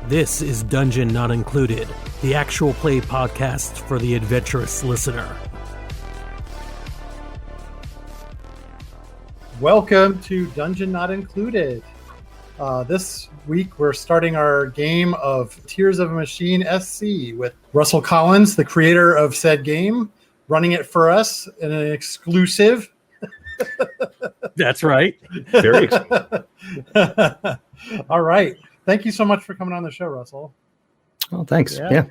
This is Dungeon Not Included, the actual play podcast for the adventurous listener. Welcome to Dungeon Not Included. This week we're starting our game of Tears of a Machine SC with Russell Collins, the creator of said game, running it for us in an exclusive. That's right. Very exclusive. All right. Thank you so much for coming on the show, Russell. Well, thanks. Yeah.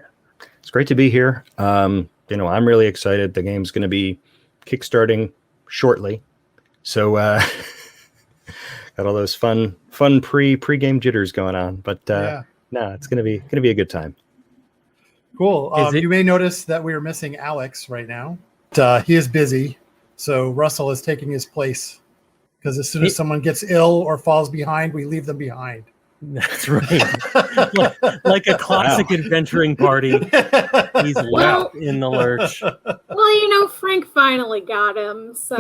It's great to be here. I'm really excited. The game's going to be kickstarting shortly. So got all those fun pre-game jitters going on, but it's going to be a good time. Cool. You may notice that we are missing Alex right now. He is busy, so Russell is taking his place because as soon as someone gets ill or falls behind, we leave them behind. That's right. like a classic adventuring party. He's left in the lurch. Well, Frank finally got him, so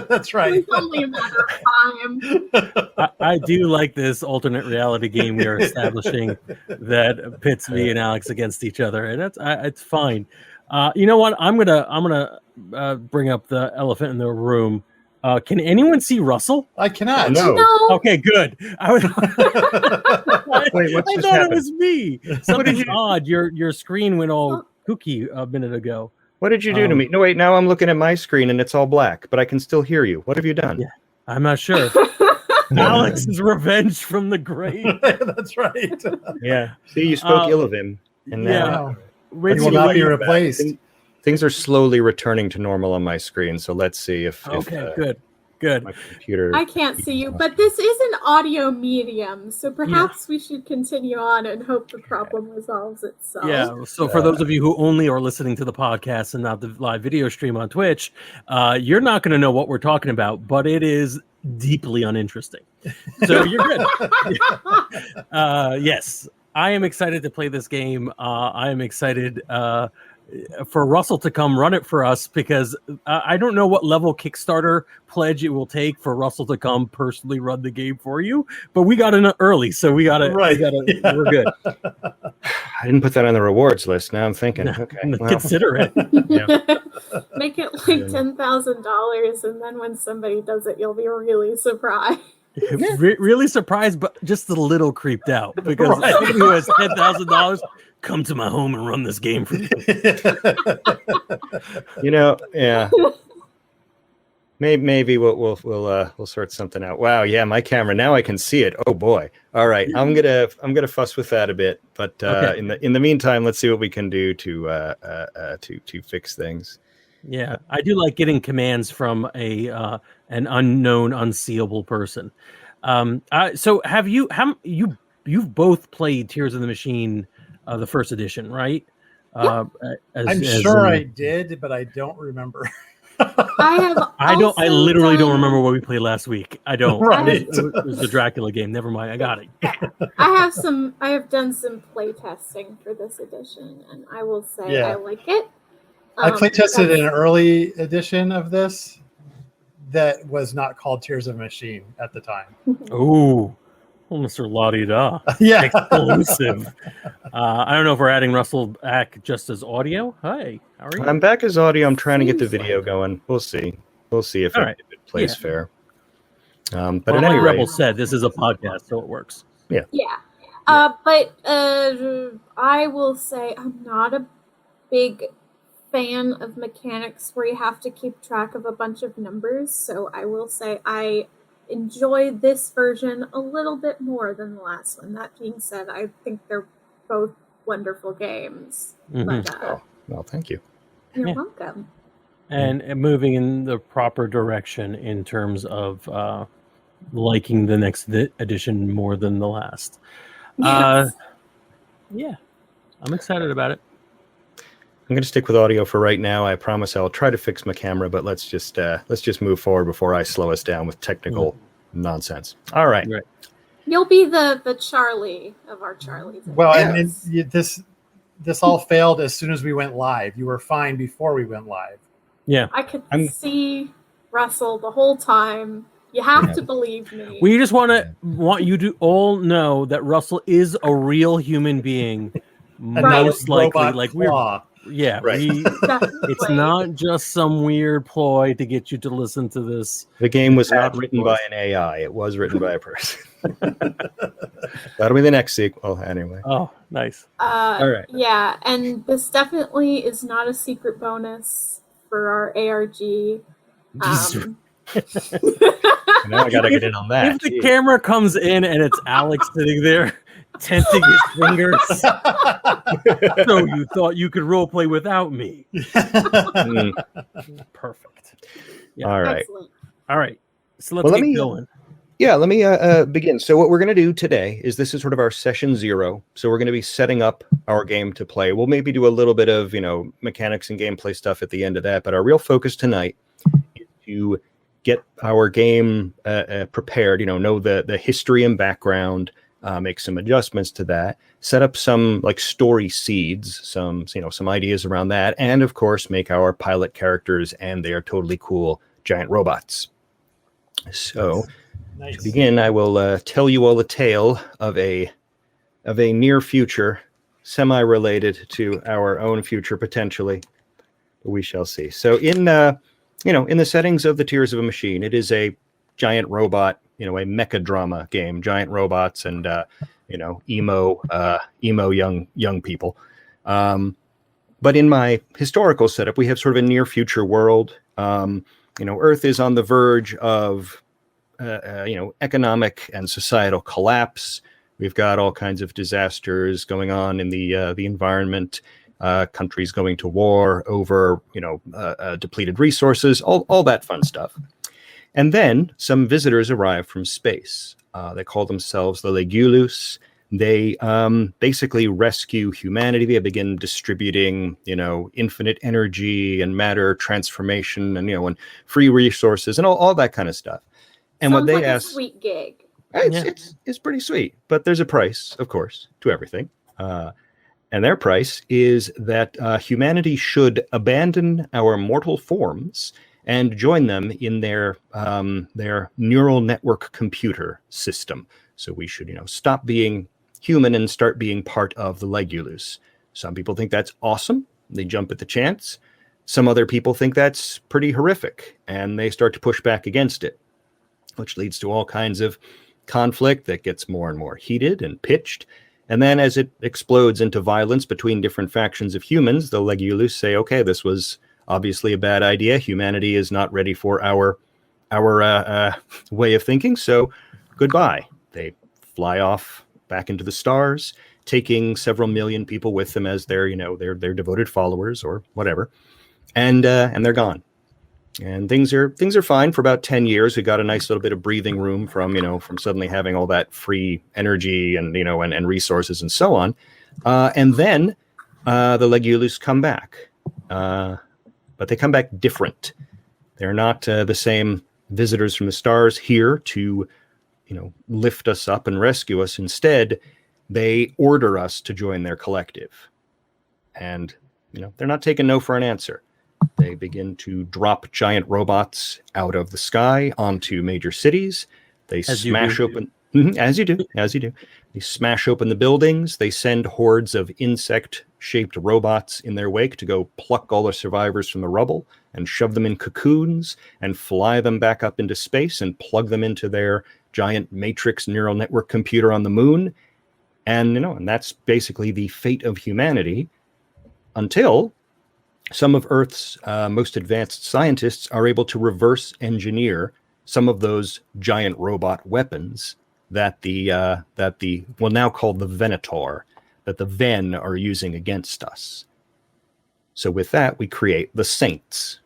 that's right. It's only a matter of time. I do like this alternate reality game we are establishing that pits me and Alex against each other, and it's fine. You know what? I'm gonna bring up the elephant in the room. Can anyone see Russell? I cannot. No. Okay, good. Wait, what's I just thought happened? It was me. Something's odd. Your screen went all kooky a minute ago. What did you do to me? No, wait, now I'm looking at my screen and it's all black, but I can still hear you. What have you done? Yeah, I'm not sure. Alex's revenge from the grave. That's right. Yeah. See, you spoke ill of him. And now he will not be replaced. Things are slowly returning to normal on my screen, so let's see if good. My computer. I can't see you, but this is an audio medium, so perhaps we should continue on and hope the problem resolves itself. Yeah, so for those of you who only are listening to the podcast and not the live video stream on Twitch, you're not going to know what we're talking about, but it is deeply uninteresting. So you're good. Yes, I am excited to play this game. I am excited for Russell to come run it for us because I don't know what level Kickstarter pledge it will take for Russell to come personally run the game for you, but we got in early, so we got it. Right. We're good. I didn't put that on the rewards list. Now I'm thinking, okay, well. Consider it. Make it like $10,000, and then when somebody does it, you'll be really surprised. Really surprised, but just a little creeped out because somebody who has $10,000 come to my home and run this game for me. Yeah. Maybe we'll sort something out. Wow, yeah, my camera now I can see it. Oh boy. All right, I'm gonna fuss with that a bit, but in the meantime, let's see what we can do to fix things. Yeah, I do like getting commands from an unknown, unseeable person. So you've both played Tears of the Machine, the first edition, right? Yeah. I'm sure I did, but I don't remember. I literally don't remember what we played last week. I don't. Right. It was the Dracula game. Never mind. I got it. I have done some play testing for this edition, and I will say I like it. I play tested an early edition of this that was not called Tears of a Machine at the time. Ooh, Mr. La-di-da. Yeah. Exclusive. I don't know if we're adding Russell back just as audio. Hi, how are you? I'm back as audio. I'm trying to get the video going. We'll see. If it plays fair. But at any rate, Rebel said this is a podcast, so it works. Yeah. But I will say I'm not a big fan of mechanics where you have to keep track of a bunch of numbers, so I will say I enjoy this version a little bit more than the last one. That being said, I think they're both wonderful games. Mm-hmm. But, well, thank you. You're welcome. And moving in the proper direction in terms of liking the next edition more than the last. Yes. Yeah, I'm excited about it. going to stick with audio for right now. I promise I'll try to fix my camera, but let's just move forward before I slow us down with technical nonsense. All right. You'll be the Charlie of our Charlies. Well, and this all failed as soon as we went live. You were fine before we went live. Yeah. I could see Russell the whole time. You have to believe me. We just want you to all know that Russell is a real human being. Most likely, like flaw. It's not just some weird ploy to get you to listen to this. The game was not written by an AI. It was written by a person. That'll be the next sequel, anyway. Oh, nice. All right. Yeah, and this definitely is not a secret bonus for our ARG. Now I gotta get in on that. If the camera comes in and it's Alex sitting there tenting his fingers, so you thought you could role play without me. Perfect. Yeah. All right. Excellent. All right. So let's get going. Yeah, let me begin. So what we're going to do today is this is sort of our session 0. So we're going to be setting up our game to play. We'll maybe do a little bit of, mechanics and gameplay stuff at the end of that. But our real focus tonight is to get our game prepared, know the history and background, make some adjustments to that, set up some like story seeds, some ideas around that. And of course, make our pilot characters and their totally cool giant robots. So... Nice. To begin, I will tell you all a tale of a near future, semi-related to our own future potentially. We shall see. So, in the settings of the Tears of a Machine, it is a giant robot, a mecha drama game, giant robots and emo young people. But in my historical setup, we have sort of a near future world. Earth is on the verge of economic and societal collapse. We've got all kinds of disasters going on in the environment, countries going to war over, depleted resources, all that fun stuff. And then some visitors arrive from space. They call themselves the Legulus. They basically rescue humanity. They begin distributing, infinite energy and matter transformation and free resources and all that kind of stuff. And Sounds what they like ask, a sweet gig. It's pretty sweet, but there's a price, of course, to everything. And their price is that humanity should abandon our mortal forms and join them in their neural network computer system. So we should, stop being human and start being part of the Legulus. Some people think that's awesome. They jump at the chance. Some other people think that's pretty horrific, and they start to push back against it, which leads to all kinds of conflict that gets more and more heated and pitched. And then as it explodes into violence between different factions of humans, the Legulus say, okay, this was obviously a bad idea. Humanity is not ready for our way of thinking, so goodbye. They fly off back into the stars, taking several million people with them as their devoted followers or whatever. And they're gone. And things are fine for about 10 years. We got a nice little bit of breathing room from suddenly having all that free energy and and resources and so on. And then the Legulus come back, but they come back different. They're not the same visitors from the stars here to lift us up and rescue us. Instead, they order us to join their collective, and they're not taking no for an answer. They begin to drop giant robots out of the sky onto major cities. They smash open, as you do. They smash open the buildings. They send hordes of insect-shaped robots in their wake to go pluck all the survivors from the rubble and shove them in cocoons and fly them back up into space and plug them into their giant matrix neural network computer on the moon. And, and that's basically the fate of humanity until some of Earth's most advanced scientists are able to reverse engineer some of those giant robot weapons that we'll now call the Venator, that the Ven are using against us. So with that, we create the Saints.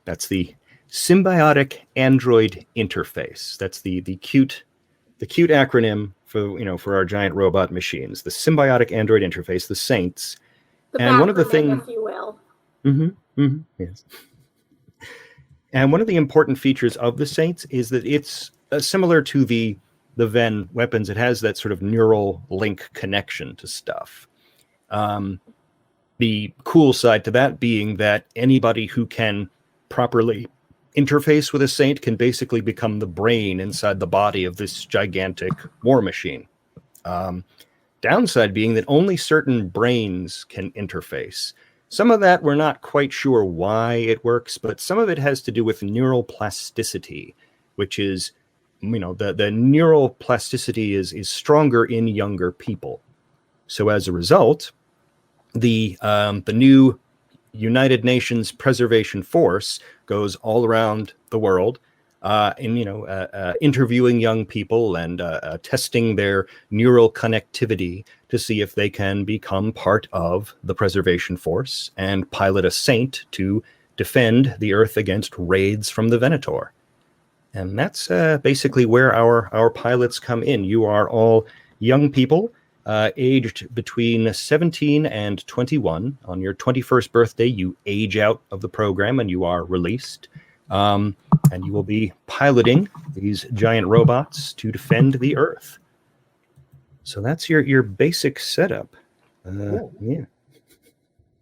That's the symbiotic android interface. That's the cute acronym for our giant robot machines. The symbiotic android interface, the Saints, And one of the things, if you will. Yes. And one of the important features of the Saints is that it's similar to the Ven weapons. It has that sort of neural link connection to stuff. The cool side to that being that anybody who can properly interface with a Saint can basically become the brain inside the body of this gigantic war machine. Downside being that only certain brains can interface. Some of that we're not quite sure why it works, but some of it has to do with neural plasticity, which is, the neural plasticity is stronger in younger people. So as a result, the new United Nations Preservation Force goes all around the world, interviewing young people and testing their neural connectivity to see if they can become part of the preservation force and pilot a Saint to defend the Earth against raids from the Venator. And that's basically where our pilots come in. You are all young people, aged between 17 and 21. On your 21st birthday, you age out of the program and you are released. And you will be piloting these giant robots to defend the Earth. So that's your basic setup. Cool. Yeah.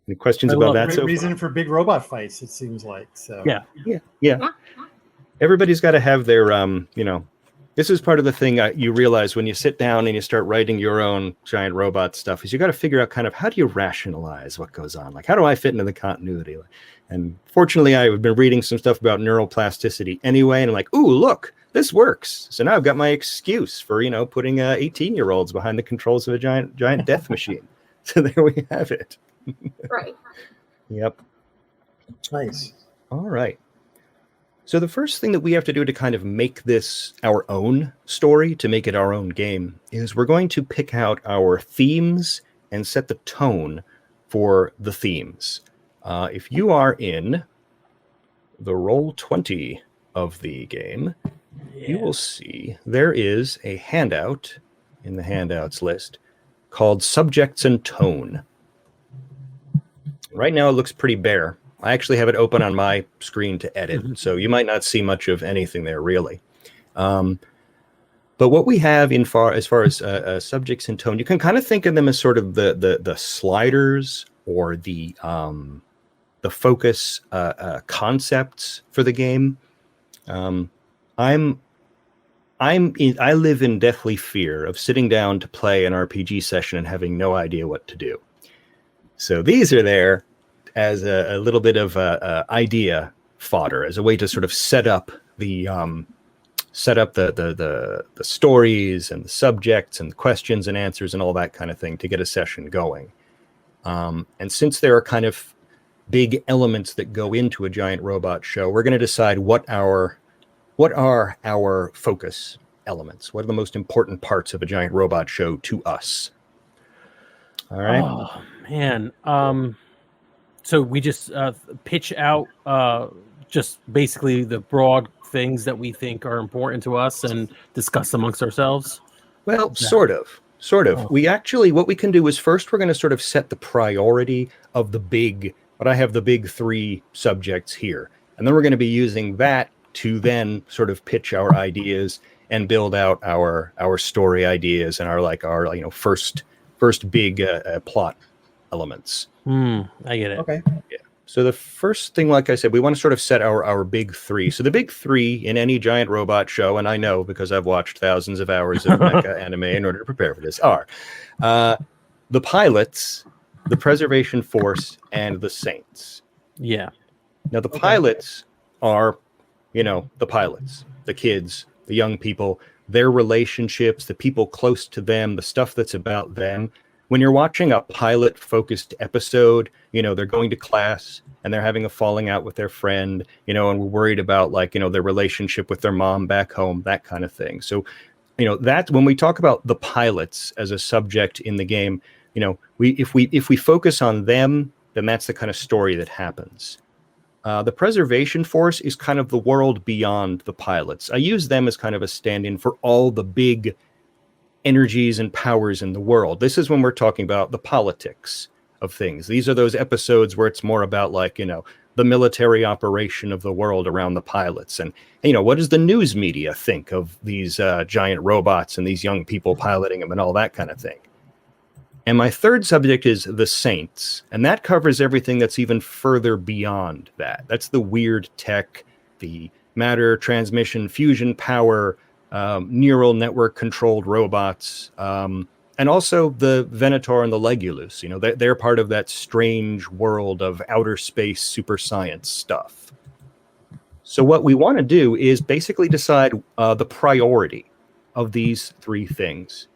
Any questions about that? Great reason for big robot fights, it seems like. So Yeah. Everybody's got to have their, this is part of the thing you realize when you sit down and you start writing your own giant robot stuff is you got to figure out kind of how do you rationalize what goes on? Like, how do I fit into the continuity? And fortunately, I've been reading some stuff about neural plasticity anyway, and I'm like, ooh, look, this works. So now I've got my excuse for, putting 18-year-olds behind the controls of a giant death machine. So there we have it. Right. Yep. Nice. All right. So the first thing that we have to do to kind of make this our own story, to make it our own game, is we're going to pick out our themes and set the tone for the themes. If you are in the Roll20 of the game, you will see there is a handout in the handouts list called Subjects and Tone. Right now it looks pretty bare. I actually have it open on my screen to edit, so you might not see much of anything there, really. But what we have as far as subjects and tone, you can kind of think of them as sort of the sliders or the focus concepts for the game. I live in deathly fear of sitting down to play an RPG session and having no idea what to do. So these are there as a little bit of idea fodder, as a way to sort of set up the stories and the subjects and the questions and answers and all that kind of thing to get a session going. And since there are kind of big elements that go into a giant robot show, we're going to decide what are our focus elements. What are the most important parts of a giant robot show to us? All right. Oh man. So we just pitch out just basically the broad things that we think are important to us and discuss amongst ourselves. Well, sort of. Oh. What we can do is first we're going to sort of set the priority of what I have the big three subjects here. And then we're going to be using that to then sort of pitch our ideas and build out our story ideas and our first big plot elements. I get it. Okay. Yeah. So the first thing, like I said, we want to sort of set our big three. So the big three in any giant robot show, and I know because I've watched thousands of hours of mecha anime in order to prepare for this, are the pilots, the preservation force, and the Saints. Yeah. Now the pilots are, the pilots, the kids, the young people, their relationships, the people close to them, the stuff that's about them. When you're watching a pilot-focused episode, they're going to class and they're having a falling out with their friend, and we're worried about their relationship with their mom back home, that kind of thing. So, that when we talk about the pilots as a subject in the game, if we focus on them, then that's the kind of story that happens. The preservation force is kind of the world beyond the pilots. I use them as kind of a stand-in for all the big energies and powers in the world. This is when we're talking about the politics, of things. These are those episodes where it's more about like, the military operation of the world around the pilots. And, what does the news media think of these giant robots and these young people piloting them and all that kind of thing? And my third subject is the Saints. And that covers everything that's even further beyond that. That's the weird tech, the matter transmission, fusion power, neural network controlled robots, and also the Venator and the Legulus. They're part of that strange world of outer space super science stuff. So what we want to do is basically decide the priority of these three things.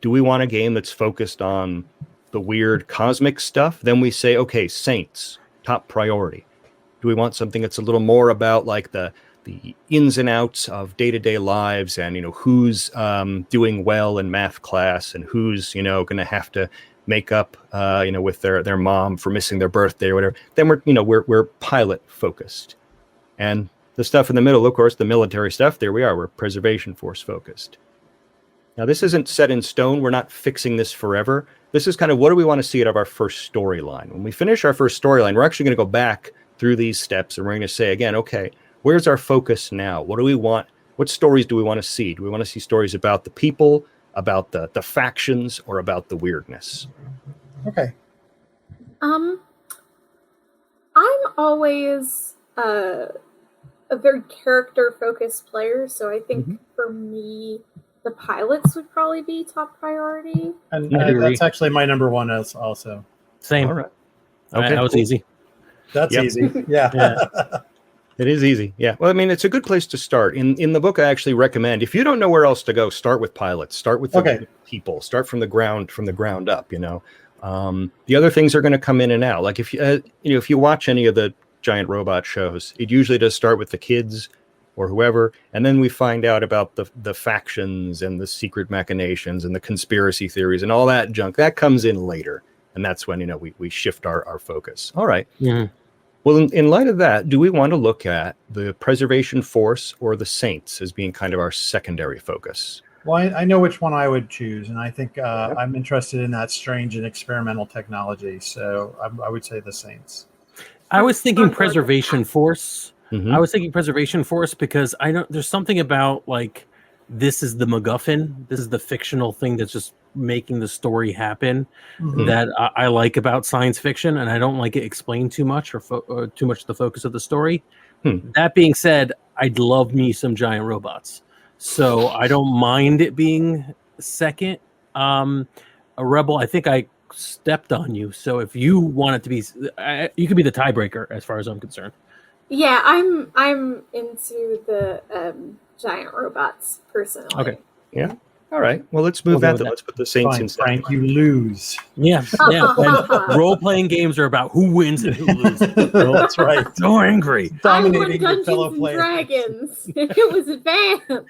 Do we want a game that's focused on the weird cosmic stuff? Then we say, okay, Saints, top priority. Do we want something that's a little more about like the ins and outs of day-to-day lives and, who's doing well in math class and who's, going to have to make up, with their mom for missing their birthday or whatever? Then we're pilot focused. And the stuff in the middle, of course, the military stuff, there we are. We're preservation force focused. Now, this isn't set in stone. We're not fixing this forever. This is kind of what do we want to see out of our first storyline. When we finish our first storyline, we're actually going to go back through these steps and we're going to say again, okay, where's our focus now? What do we want? What stories do we want to see? Do we want to see stories about the people, about the factions, or about the weirdness? Okay. I'm always a very character-focused player, so I think for me, the pilots would probably be top priority. And that's actually my number one as also. Same. All right. Okay, that was easy. That's easy. Yeah. It is easy. Yeah. Well, I mean, it's a good place to start. In the book, I actually recommend, if you don't know where else to go, start with pilots, start with the people, start from the ground up, The other things are going to come in and out. Like if you watch any of the giant robot shows, it usually does start with the kids or whoever, and then we find out about the factions and the secret machinations and the conspiracy theories and all that junk. That comes in later, and that's when we shift our focus. All right. Mm-hmm. Well, in light of that, do we want to look at the preservation force or the Saints as being kind of our secondary focus? Well, I know which one I would choose, and I think I'm interested in that strange and experimental technology. So I would say the Saints. I was thinking preservation force. Mm-hmm. I was thinking preservation force because there's something about like this is the MacGuffin. This is the fictional thing that's just making the story happen that I like about science fiction, and I don't like it explained too much or too much the focus of the story. That being said, I'd love me some giant robots, so I don't mind it being second. A Rebel, I think I stepped on you, so if you want it to be, you could be the tiebreaker as far as I'm concerned. Yeah, I'm into the giant robots personally. Okay. Yeah. All right. Well, let's move that. Let's put the Saints in. Frank, you lose. Yeah. Role-playing games are about who wins and who loses. That's right. So angry. Dominating I your fellow won players. Dragons. It was advanced.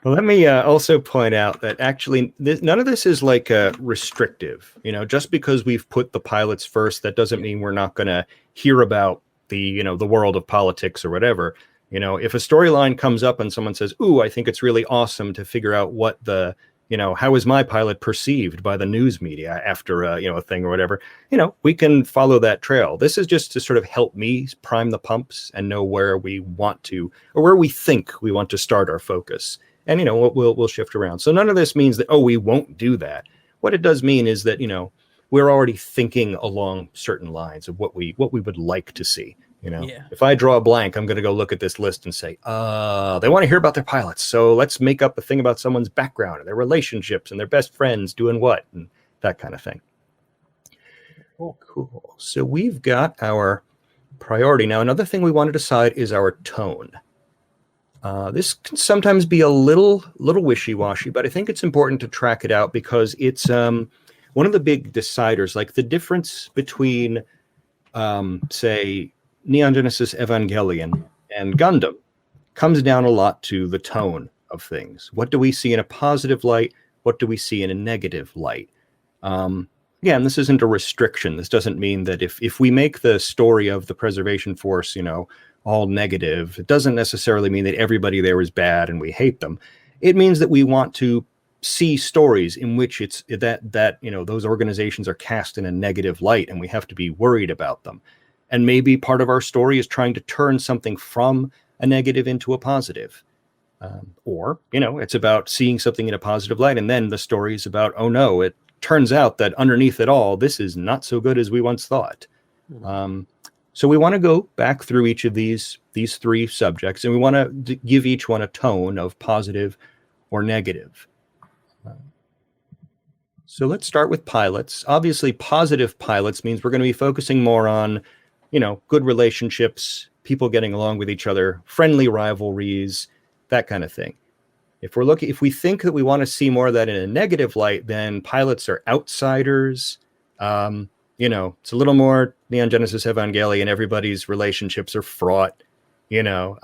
Well, let me also point out that actually none of this is like restrictive. Just because we've put the pilots first, that doesn't mean we're not going to hear about the world of politics or whatever. If a storyline comes up and someone says, "Ooh, I think it's really awesome to figure out what how is my pilot perceived by the news media after a thing or whatever," we can follow that trail. This is just to sort of help me prime the pumps and know where we want to, or where we think we want to start our focus. And, we'll shift around. So none of this means that, we won't do that. What it does mean is that, we're already thinking along certain lines of what we would like to see. If I draw a blank, I'm going to go look at this list and say, they want to hear about their pilots. So let's make up a thing about someone's background and their relationships and their best friends doing what and that kind of thing. Cool. So we've got our priority. Now, another thing we want to decide is our tone. This can sometimes be a little wishy-washy, but I think it's important to track it out because it's one of the big deciders, like the difference between, say, Neon Genesis Evangelion and Gundam comes down a lot to the tone of things. What do we see in a positive light? What do we see in a negative light? Again, this isn't a restriction. This doesn't mean that if we make the story of the preservation force, all negative, it doesn't necessarily mean that everybody there is bad and we hate them. It means that we want to see stories in which it's that those organizations are cast in a negative light, and we have to be worried about them. And maybe part of our story is trying to turn something from a negative into a positive. Or it's about seeing something in a positive light, and then the story is about, oh no, it turns out that underneath it all, this is not so good as we once thought. So we want to go back through each of these three subjects, and we want to give each one a tone of positive or negative. So let's start with pilots. Obviously, positive pilots means we're going to be focusing more on, good relationships, people getting along with each other, friendly rivalries, that kind of thing. If we think that we want to see more of that in a negative light, then pilots are outsiders. It's a little more Neon Genesis Evangelion. Everybody's relationships are fraught. You're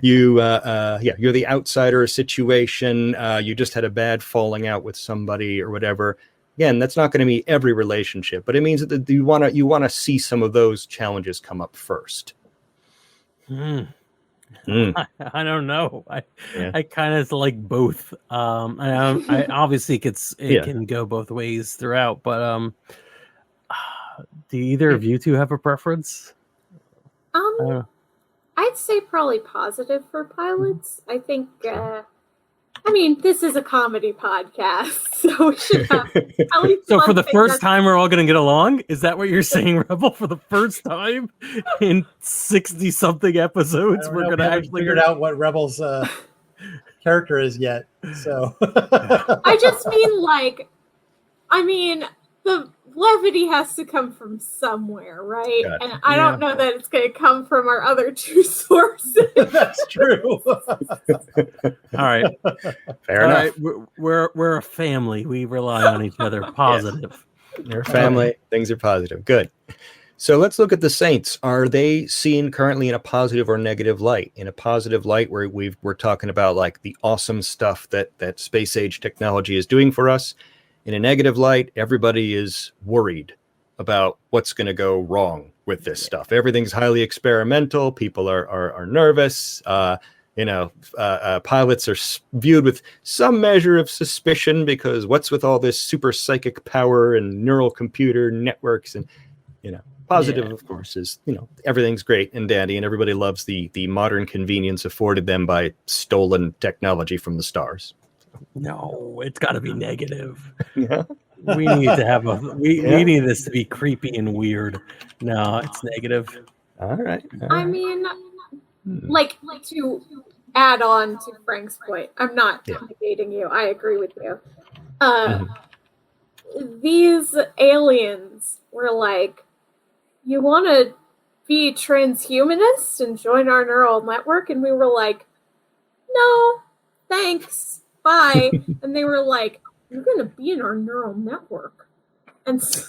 the outsider situation. You just had a bad falling out with somebody or whatever. Again, that's not going to be every relationship, but it means that you want to see some of those challenges come up first. I don't know. I kind of like both. I obviously it can go both ways throughout, but do either of you two have a preference? I'd say probably positive for pilots. I think this is a comedy podcast, so we should have at least so for the first time we're all going to get along? Is that what you're saying, Rebel? For the first time in 60 something episodes, we're going to actually figured out what Rebel's character is yet. So I just mean the levity has to come from somewhere, right? Gotcha. And I don't know that it's going to come from our other two sources. That's true. All right. Fair enough. Right. We're a family. We rely on each other. Positive. Yes. You're a family. Things are positive. Good. So let's look at the Saints. Are they seen currently in a positive or negative light? In a positive light, where we're talking about like the awesome stuff that space age technology is doing for us. In a negative light, everybody is worried about what's going to go wrong with this stuff. Everything's highly experimental. People are nervous. Pilots are viewed with some measure of suspicion because what's with all this super psychic power and neural computer networks and, positive, of course, is, everything's great and dandy and everybody loves the modern convenience afforded them by stolen technology from the stars. No, it's got to be negative. Yeah. We need to have we need this to be creepy and weird. No, it's negative. All right. I mean, like to add on to Frank's point, I'm not debating you. I agree with you. These aliens were like, you want to be transhumanist and join our neural network? And we were like, no, thanks. Bye. And they were like, you're going to be in our neural network. And so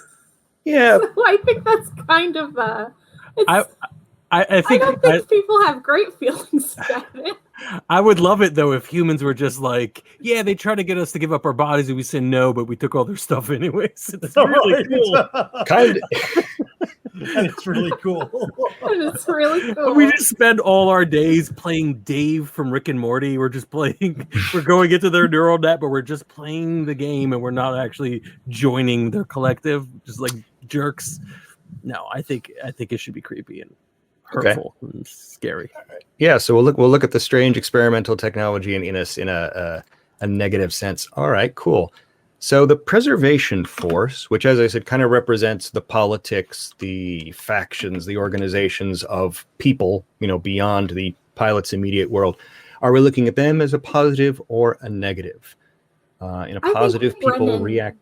I think that's kind of I don't think people have great feelings about it. I would love it though if humans were just like, they try to get us to give up our bodies and we said no, but we took all their stuff anyways. It's really cool. Kind of. And it's really cool. It's really cool. We just spend all our days playing Dave from Rick and Morty. We're going into their neural net, but we're just playing the game and we're not actually joining their collective, just like jerks. No, I think it should be creepy and hurtful and scary. Yeah, so we'll look at the strange experimental technology in a negative sense. All right, cool. So the preservation force, which, as I said, kind of represents the politics, the factions, the organizations of people, beyond the pilot's immediate world. Are we looking at them as a positive or a negative? In a positive, people react.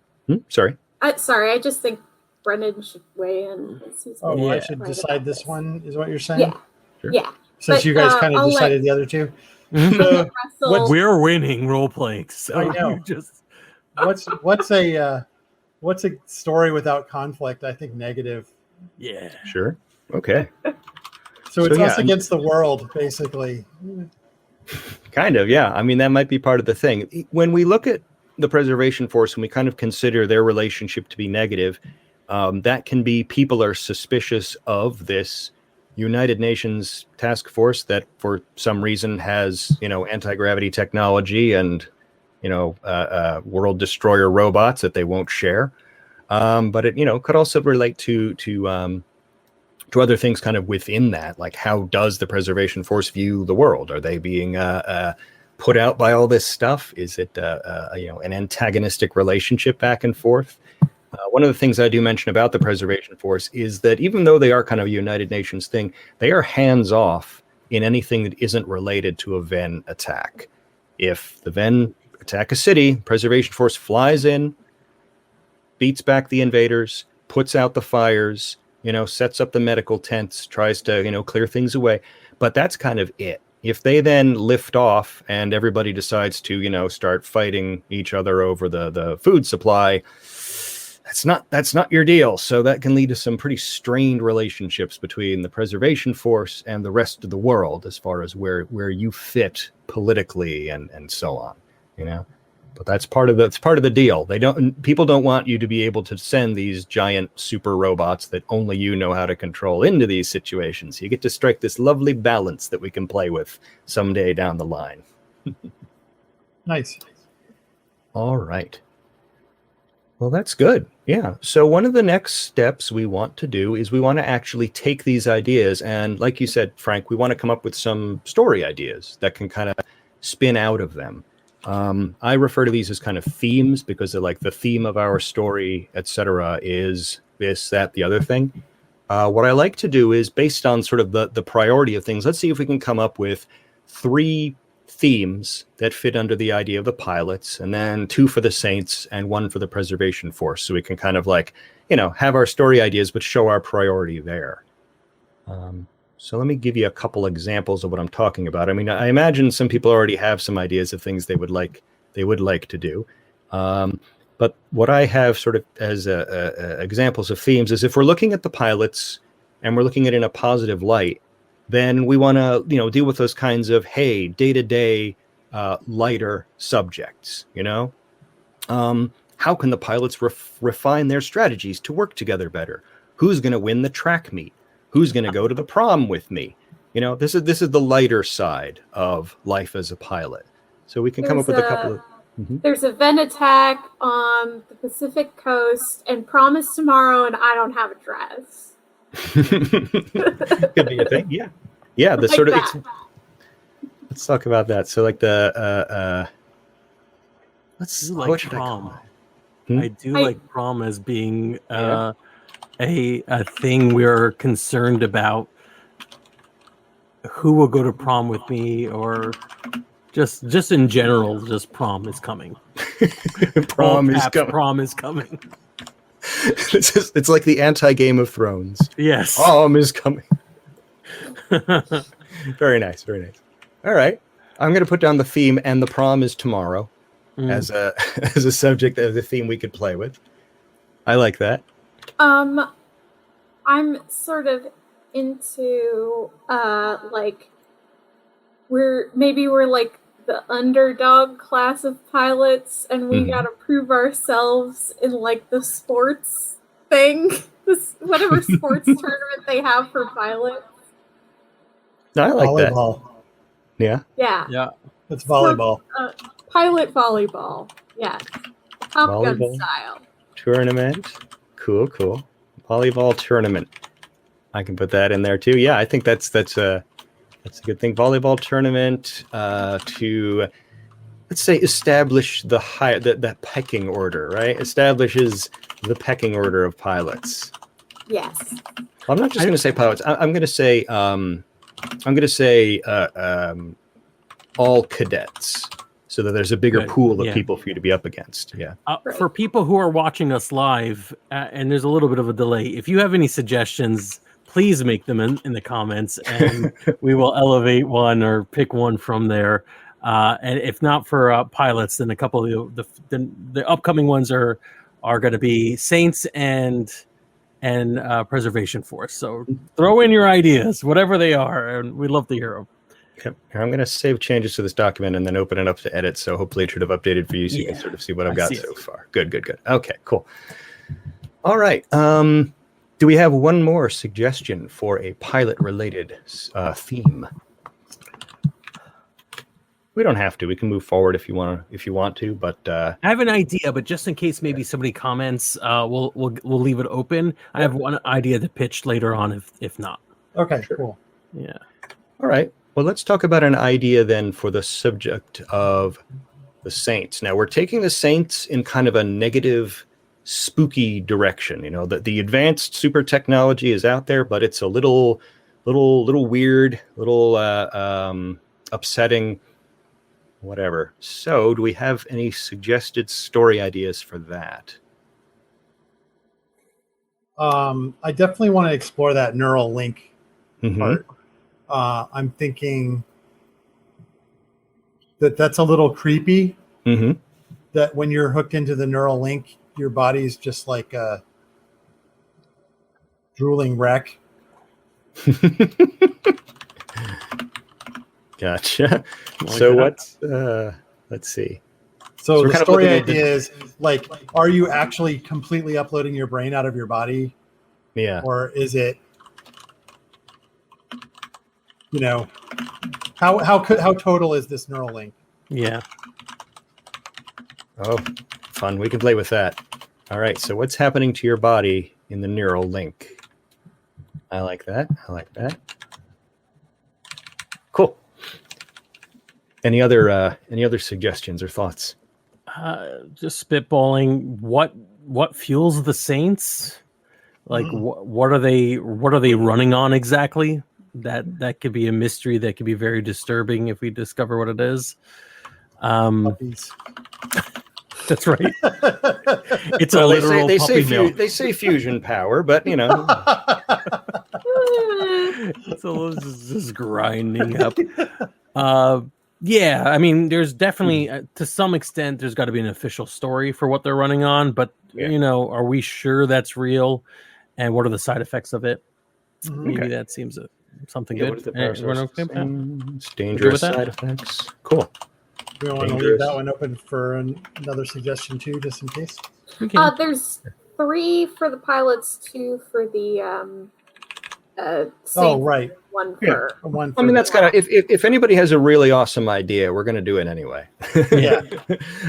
Sorry. I just think Brennan should weigh in. I should decide this one, is what you're saying? Yeah. Sure. Yeah. Since you guys kind of decided the other two. So, we're winning role playing. So I know. What's a story without conflict? I think negative. Yeah. Sure. Okay. So it's us against the world, basically. Kind of, yeah. I mean, that might be part of the thing. When we look at the preservation force and we kind of consider their relationship to be negative, that can be people are suspicious of this United Nations task force that for some reason has, anti-gravity technology and world destroyer robots that they won't share. But it, could also relate to other things kind of within that. Like, how does the preservation force view the world? Are they being put out by all this stuff? Is it an antagonistic relationship back and forth? One of the things I do mention about the preservation force is that even though they are kind of a United Nations thing, they are hands off in anything that isn't related to a Ven attack. If the Ven attack a city, preservation force flies in, beats back the invaders, puts out the fires, sets up the medical tents, tries to, clear things away. But that's kind of it. If they then lift off and everybody decides to, start fighting each other over the food supply, that's not your deal. So that can lead to some pretty strained relationships between the preservation force and the rest of the world as far as where you fit politically and so on, But that's part of the deal. People don't want you to be able to send these giant super robots that only you know how to control into these situations. You get to strike this lovely balance that we can play with someday down the line. Nice. All right. Well, that's good. Yeah. So one of the next steps we want to do is we want to actually take these ideas and, like you said, Frank, we want to come up with some story ideas that can kind of spin out of them. I refer to these as kind of themes because they're like the theme of our story, etc., is this, that, the other thing. What I like to do is, based on sort of the priority of things, let's see if we can come up with 3 themes that fit under the idea of the pilots, and then 2 for the Saints and 1 for the preservation force. So we can kind of have our story ideas, but show our priority there. So let me give you a couple examples of what I'm talking about. I mean, I imagine some people already have some ideas of things they would like to do. But what I have sort of as examples of themes is, if we're looking at the pilots and we're looking at it in a positive light, then we want to, deal with those kinds of, day-to-day lighter subjects, How can the pilots refine their strategies to work together better? Who's going to win the track meet? Who's going to go to the prom with me? This is the lighter side of life as a pilot. So we can come up with a couple of... Mm-hmm. There's a Ven attack on the Pacific coast, and prom is tomorrow, and I don't have a dress. Could be a thing. Yeah. The like sort of... Let's talk about that. So like the... let's like prom. I do like prom as being... a thing we're concerned about. Who will go to prom with me, or just in general, just prom is coming. Prom is coming. It's like the anti-Game of Thrones. Yes. Prom is coming. Very nice. All right. I'm going to put down the theme, and the prom is tomorrow as a subject, as a theme we could play with. I like that. I'm sort of into we're like the underdog class of pilots, and we gotta prove ourselves in like the sports thing, whatever sports tournament they have for pilots. I like volleyball. That. Yeah. It's volleyball. Pilot volleyball. Yeah. Top volleyball Gun style. Tournament. Cool. Volleyball tournament. I can put that in there too. Yeah, I think that's a good thing. Volleyball tournament to, let's say, establish that pecking order, right? Establishes the pecking order of pilots. Yes. I'm not just going to say pilots. I'm going to say all cadets, so that there's a bigger pool of people for you to be up against. Yeah. For people who are watching us live, and there's a little bit of a delay, if you have any suggestions, please make them in the comments, and we will elevate one or pick one from there. And if not for pilots, then a couple of the upcoming ones are going to be Saints and Preservation Force. So throw in your ideas, whatever they are, and we'd love to hear them. Yep. I'm going to save changes to this document and then open it up to edit. So hopefully it should have updated for you, so you can sort of see what I've got so far. Good. Okay, cool. All right. Do we have one more suggestion for a pilot-related theme? We don't have to. We can move forward if you want to. But I have an idea, but just in case maybe somebody comments, we'll leave it open. I have one idea to pitch later on, if not. Okay, Sure. cool. Yeah. All right. Well, let's talk about an idea then for the subject of the Saints. Now, we're taking the Saints in kind of a negative, spooky direction. You know, the advanced super technology is out there, but it's a little weird, little upsetting, whatever. So, do we have any suggested story ideas for that? I definitely want to explore that neural link Mhm. part. I'm thinking that's a little creepy. Mhm. That when you're hooked into the neural link, your body's just like a drooling wreck. Gotcha. Like So that. what's let's see. So we're the kind of story looking at the- idea is like, are you actually completely uploading your brain out of your body, Yeah. or is it, you know, how total is this neural link? Yeah. Oh, fun. We can play with that. All right. So what's happening to your body in the neural link? I like that. Cool. Any other suggestions or thoughts? Just spitballing. What fuels the Saints? Like, what are they running on exactly? That could be a mystery. That could be very disturbing if we discover what it is. Puppies. That's right. It's Well, a literal puppy mill. they say fusion power, but you know. So it's just grinding up. Yeah, I mean, there's definitely, to some extent, there's got to be an official story for what they're running on. But you know, are we sure that's real? And what are the side effects of it? Maybe that seems something good. What is the Everyone okay with that? It's dangerous that? side effects. Cool. We want to leave Dangerous. that one open for another suggestion too, just in case. Okay. There's 3 for the pilots, 2 for the Oh, Saints, right. 1 Yeah. for. One. I mean, that's kind of if anybody has a really awesome idea, we're going to do it anyway. Yeah.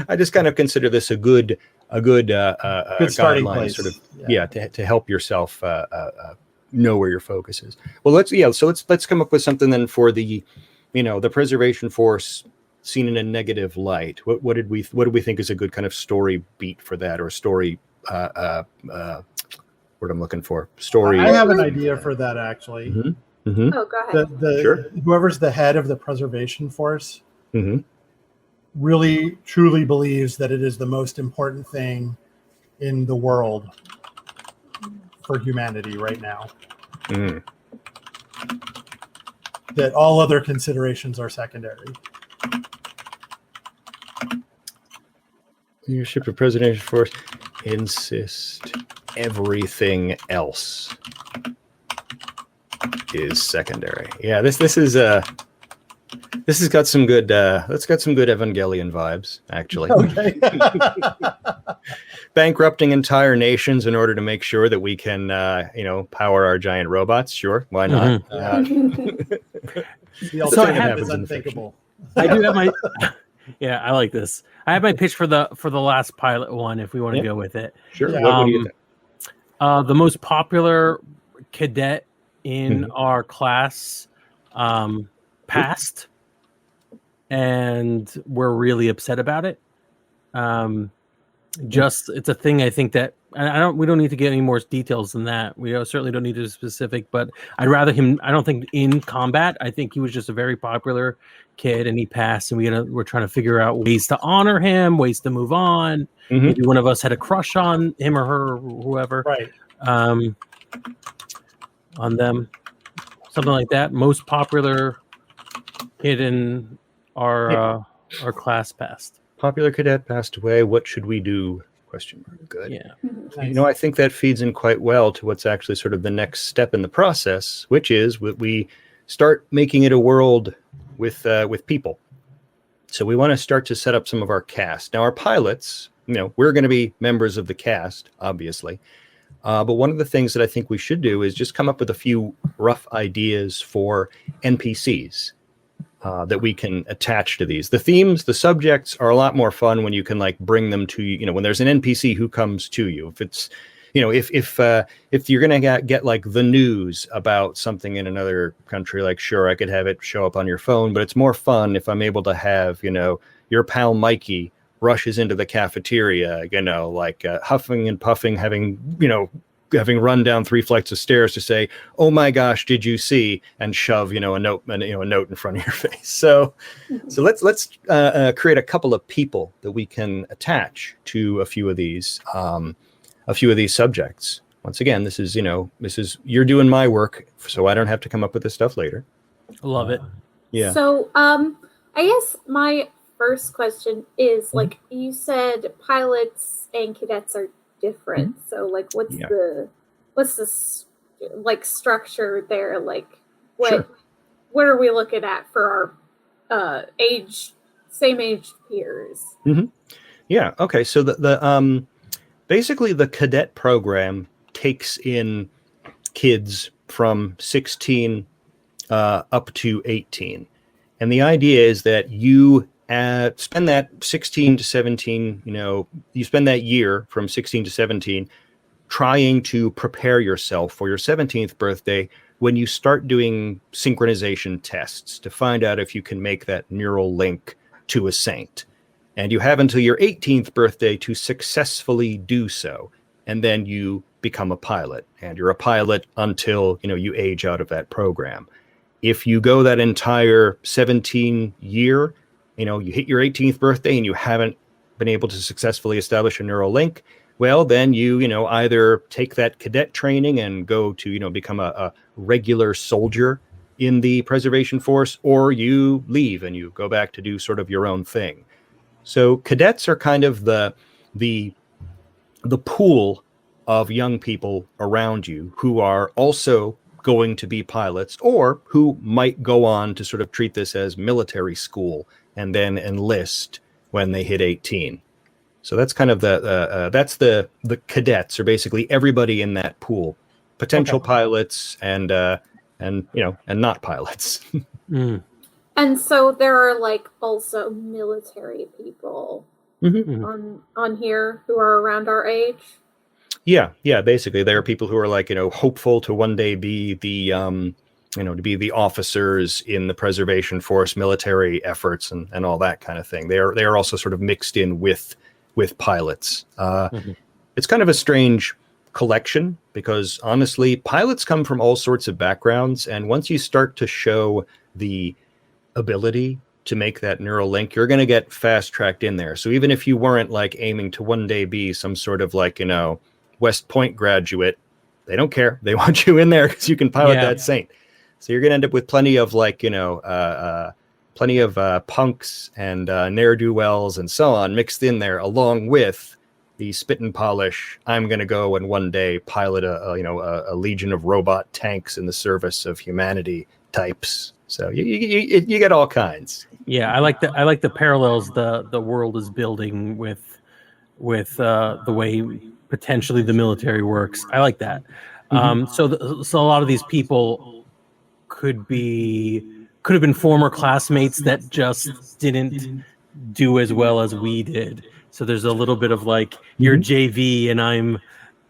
I just kind of consider this a good Good starting guideline, place. sort of, to help yourself know where your focus is. Well, let's come up with something then for the, the preservation force seen in a negative light. What do we think is a good kind of story beat for that, or story what I'm looking for? Story. I have an idea for that actually. Mm-hmm. Mm-hmm. Oh, go ahead. Sure. Whoever's the head of the preservation force Mm-hmm. really truly believes that it is the most important thing in the world for humanity right now. Mm. That all other considerations are secondary. Leadership of presidential force insist everything else is secondary. Yeah, this has got some good Evangelion vibes, actually. Okay. Bankrupting entire nations in order to make sure that we can power our giant robots. Sure, why not? The So I alternative have- is unthinkable. I do have my. Yeah, I like this. I have my pitch for the last pilot one. If we want to go with it, Sure. Yeah. What do you think? The most popular cadet in our class passed, and we're really upset about it. It's a thing. I think that we don't need to get any more details than that. We certainly don't need to be specific, but I'd rather him. I don't think in combat. I think he was just a very popular kid, and he passed. And we're trying to figure out ways to honor him, ways to move on. Mm-hmm. Maybe one of us had a crush on him or her, or whoever. Right. On them, something like that. Most popular kid in our class passed. Popular cadet passed away. What should we do? Question mark. Good. Yeah. Nice. I think that feeds in quite well to what's actually sort of the next step in the process, which is we start making it a world with people. So we want to start to set up some of our cast. Now, our pilots, we're going to be members of the cast, obviously. But one of the things that I think we should do is just come up with a few rough ideas for NPCs. that we can attach to these. The themes, the subjects are a lot more fun when you can like bring them to you. When there's an NPC who comes to you. If it's if you're gonna get like the news about something in another country, like sure I could have it show up on your phone, but it's more fun if I'm able to have your pal Mikey rushes into the cafeteria, like huffing and puffing, having run down 3 flights of stairs to say, "Oh my gosh, did you see?" and shove a note in front of your face. So let's create a couple of people that we can attach to a few of these subjects. Once again, this is you're doing my work, so I don't have to come up with this stuff later. Love it. Yeah. So I guess my first question is, like, you said pilots and cadets are different. So like what's the like structure there? Like what are we looking at for our same age peers? Yeah. Okay. So the basically the cadet program takes in kids from 16 up to 18. And the idea is that you spend that 16 to 17, you spend that year from 16 to 17 trying to prepare yourself for your 17th birthday when you start doing synchronization tests to find out if you can make that neural link to a saint. And you have until your 18th birthday to successfully do so. And then you become a pilot. And you're a pilot until, you age out of that program. If you go that entire 17 year, you hit your 18th birthday and you haven't been able to successfully establish a neural link, well, then you either take that cadet training and go to, become a regular soldier in the preservation force, or you leave and you go back to do sort of your own thing. So cadets are kind of the pool of young people around you who are also going to be pilots, or who might go on to sort of treat this as military school and then enlist when they hit 18. So that's kind of the cadets, are basically everybody in that pool, potential pilots and not pilots. And so there are like also military people on here who are around our age. Yeah. Basically, there are people who are like hopeful to one day be the to be the officers in the preservation force, military efforts, and all that kind of thing. They are also sort of mixed in with pilots. It's kind of a strange collection because honestly, pilots come from all sorts of backgrounds, and once you start to show the ability to make that neural link, you're going to get fast tracked in there. So even if you weren't like aiming to one day be some sort of like West Point graduate, they don't care. They want you in there because you can pilot that saint. So you're going to end up with plenty of like punks and ne'er-do-wells and so on mixed in there, along with the spit and polish. I'm going to go and one day pilot a legion of robot tanks in the service of humanity types. So you get all kinds. Yeah, I like the parallels the world is building with the way potentially the military works. I like that. So a lot of these people could have been former classmates that just didn't do as well as we did. So there's a little bit of like you're JV and I'm,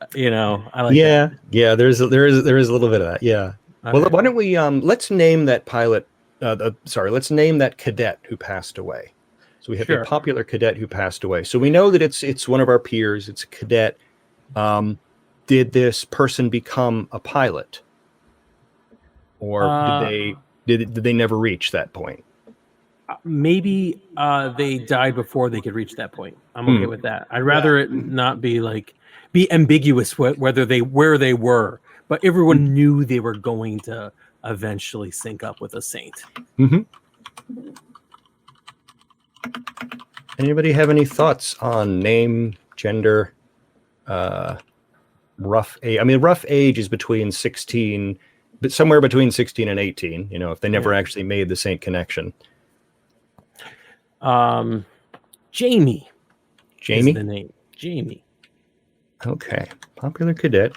I like that. Yeah. There is a little bit of that. Yeah. Okay. Well, why don't we let's name that pilot. Let's name that cadet who passed away. So we have a popular cadet who passed away. So we know that it's one of our peers. It's a cadet. Did this person become a pilot, or did they never reach that point? Maybe they died before they could reach that point. I'm okay with that. I'd rather it not be ambiguous where they were, but everyone knew they were going to eventually sync up with a saint. Anybody have any thoughts on name, gender, rough age? I mean, rough age is between 16, but somewhere between 16 and 18, if they never actually made the saint connection. Jamie is the name. Jamie. Okay. Popular cadet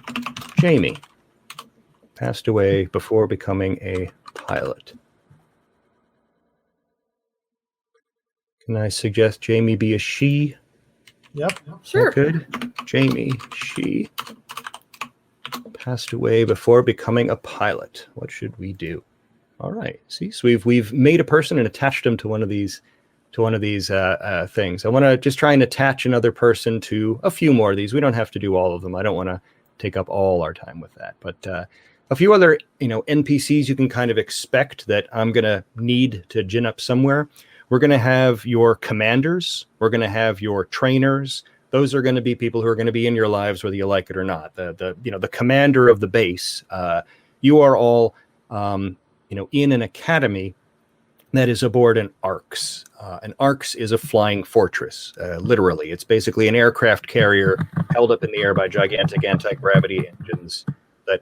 Jamie passed away before becoming a pilot. Can I suggest Jamie be a she? Yep. Sure. Good. Jamie, she passed away before becoming a pilot. What should we do? All right. See, so we've made a person and attached them to one of these things. I want to just try and attach another person to a few more of these. We don't have to do all of them. I don't want to take up all our time with that. But a few other NPCs you can kind of expect that I'm going to need to gin up somewhere. We're going to have your commanders. We're going to have your trainers. Those are going to be people who are going to be in your lives whether you like it or not. The commander of the base. You are all in an academy that is aboard an ARX. An ARX is a flying fortress, literally. It's basically an aircraft carrier held up in the air by gigantic anti-gravity engines that,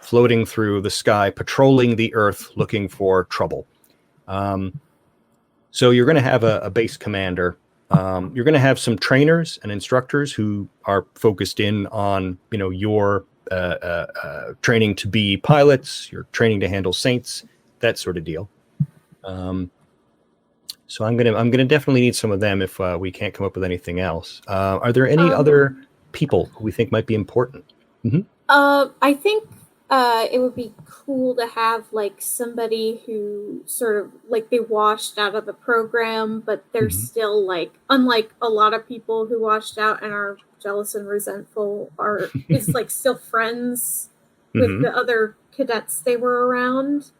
floating through the sky, patrolling the earth, looking for trouble. So you're going to have a base commander. You're going to have some trainers and instructors who are focused in on, your training to be pilots, your training to handle saints, that sort of deal. So I'm gonna definitely need some of them if we can't come up with anything else. Are there any other people who we think might be important? Mm-hmm. I think it would be cool to have somebody who sort of they washed out of the program, but they're still unlike a lot of people who washed out and are jealous and resentful is still friends with the other cadets they were around.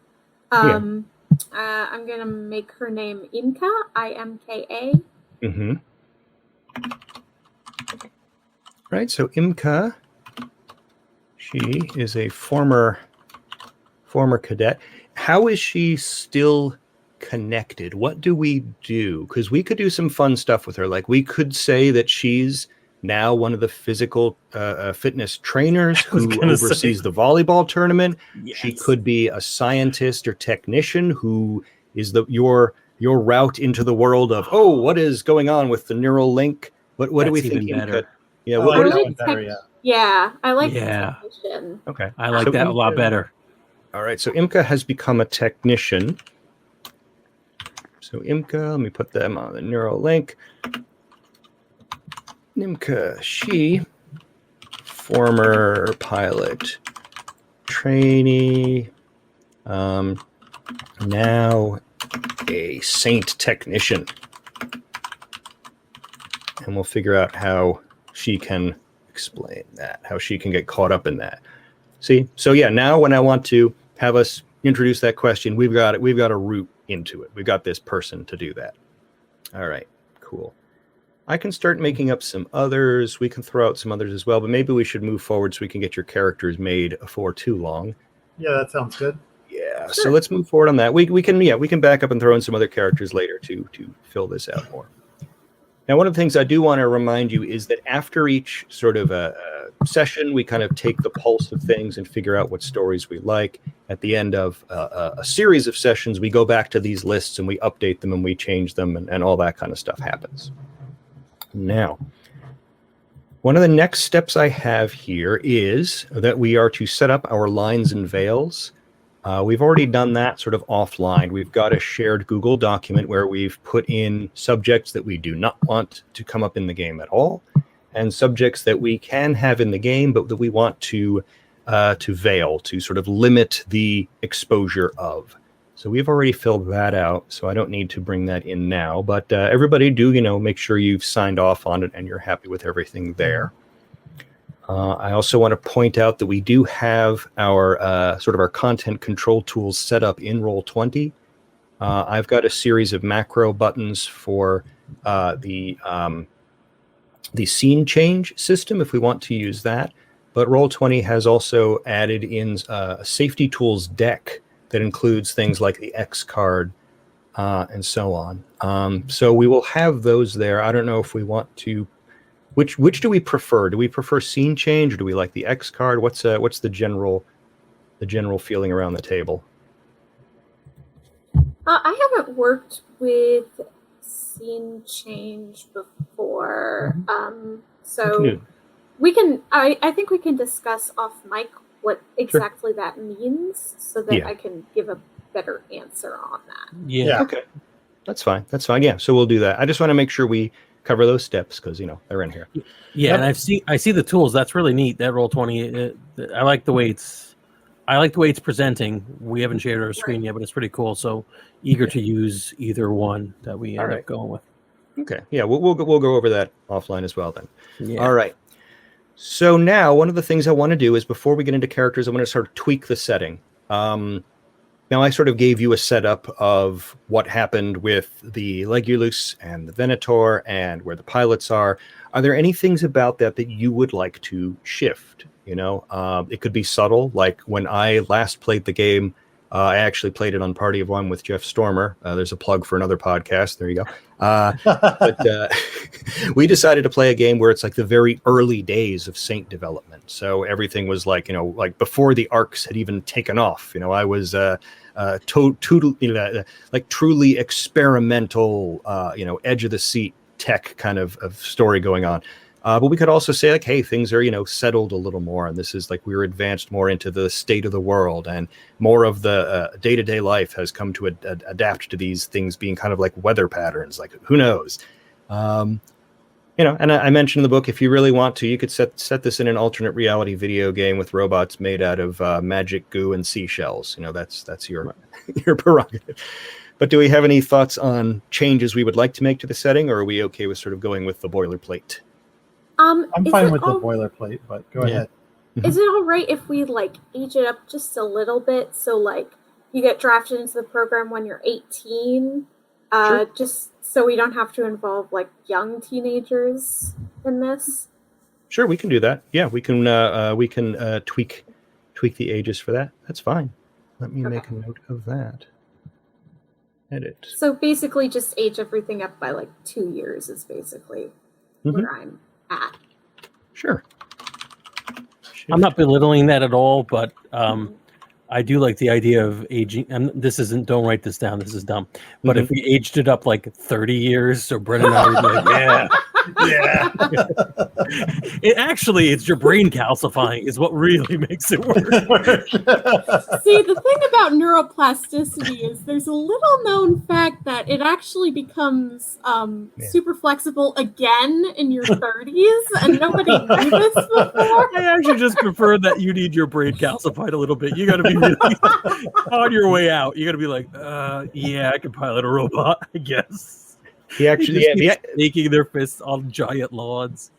I'm gonna make her name Imka, Imka. Mm-hmm. Right, so Imka, she is a former cadet. How is she still connected? What do we do? Because we could do some fun stuff with her. We could say that she's now one of the physical fitness trainers who oversees the volleyball tournament. Yes. She could be a scientist or technician who is your route into the world of, what is going on with the neural link? What do we think? Better. Yeah, I like that one better, yeah, I like the technician. Okay. I like that a lot better. All right, so Imka has become a technician. So Imka, let me put them on the neural link. Imka, she, former pilot, trainee, now a saint technician. And we'll figure out how she can explain that, how she can get caught up in that. See? So yeah, now when I want to have us introduce that question, we've got a route into it. We've got this person to do that. All right, cool. I can start making up some others. We can throw out some others as well, but maybe we should move forward so we can get your characters made before too long. Yeah, that sounds good. Yeah, sure. So let's move forward on that. We can back up and throw in some other characters later to fill this out more. Now, one of the things I do want to remind you is that after each sort of session, we kind of take the pulse of things and figure out what stories we like. At the end of a series of sessions, we go back to these lists and we update them and we change them and all that kind of stuff happens. Now, one of the next steps I have here is that we are to set up our lines and veils. We've already done that sort of offline. We've got a shared Google document where we've put in subjects that we do not want to come up in the game at all, and subjects that we can have in the game, but that we want to veil, to sort of limit the exposure of. So we've already filled that out, so I don't need to bring that in now. But everybody do, make sure you've signed off on it and you're happy with everything there. I also want to point out that we do have our sort of our content control tools set up in Roll20. I've got a series of macro buttons for the scene change system if we want to use that. But Roll20 has also added in a safety tools deck that includes things like the X card and so on. So we will have those there. I don't know if we want to. Which do we prefer? Do we prefer scene change or do we like the X card? What's the general feeling around the table? I haven't worked with scene change before, so we can. I think we can discuss off mic what exactly that means, so that I can give a better answer on that. Yeah. Okay. That's fine. Yeah. So we'll do that. I just want to make sure we cover those steps because they're in here. Yeah, and I see the tools. That's really neat. That Roll20. I like the way it's presenting. We haven't shared our screen yet, but it's pretty cool. So eager to use either one that we end up going with. Okay. Yeah, we'll go over that offline as well then. Yeah. All right. So now one of the things I want to do is before we get into characters, I want to sort of tweak the setting. Now I sort of gave you a setup of what happened with the Legulus and the Venator and where the pilots are. Are there any things about that you would like to shift? It could be subtle, like when I last played the game, I actually played it on Party of One with Jeff Stormer. There's a plug for another podcast. There you go. But we decided to play a game where it's like the very early days of Saint development. So everything was like before the arcs had even taken off. I was truly experimental, edge of the seat tech kind of story going on. But we could also say like, hey, things are, settled a little more. And this is like we're advanced more into the state of the world and more of the day-to-day life has come to adapt to these things being kind of like weather patterns. Like, who knows? And I mentioned in the book, if you really want to, you could set this in an alternate reality video game with robots made out of magic goo and seashells. That's your your prerogative. But do we have any thoughts on changes we would like to make to the setting, or are we okay with sort of going with the boilerplate? I'm fine with the boilerplate, but go ahead. Is it all right if we age it up just a little bit? So you get drafted into the program when you're 18, Sure. just so we don't have to involve young teenagers in this. Sure, we can do that. Yeah, we can tweak the ages for that. That's fine. Let me make a note of that. Edit. So basically, just age everything up by 2 years is basically where I'm at. Sure. I'm not belittling that at all, but I do like the idea of aging. And don't write this down. This is dumb. But if we aged it up 30 years, so Brett and I would be like, yeah. It's your brain calcifying is what really makes it work. See, the thing about neuroplasticity is there's a little known fact that it actually becomes super flexible again in your 30s, and nobody knew this before. I actually just prefer that you need your brain calcified a little bit. You got to be really on your way out. You got to be like, I can pilot a robot, I guess. He actually making their fists on giant lawns.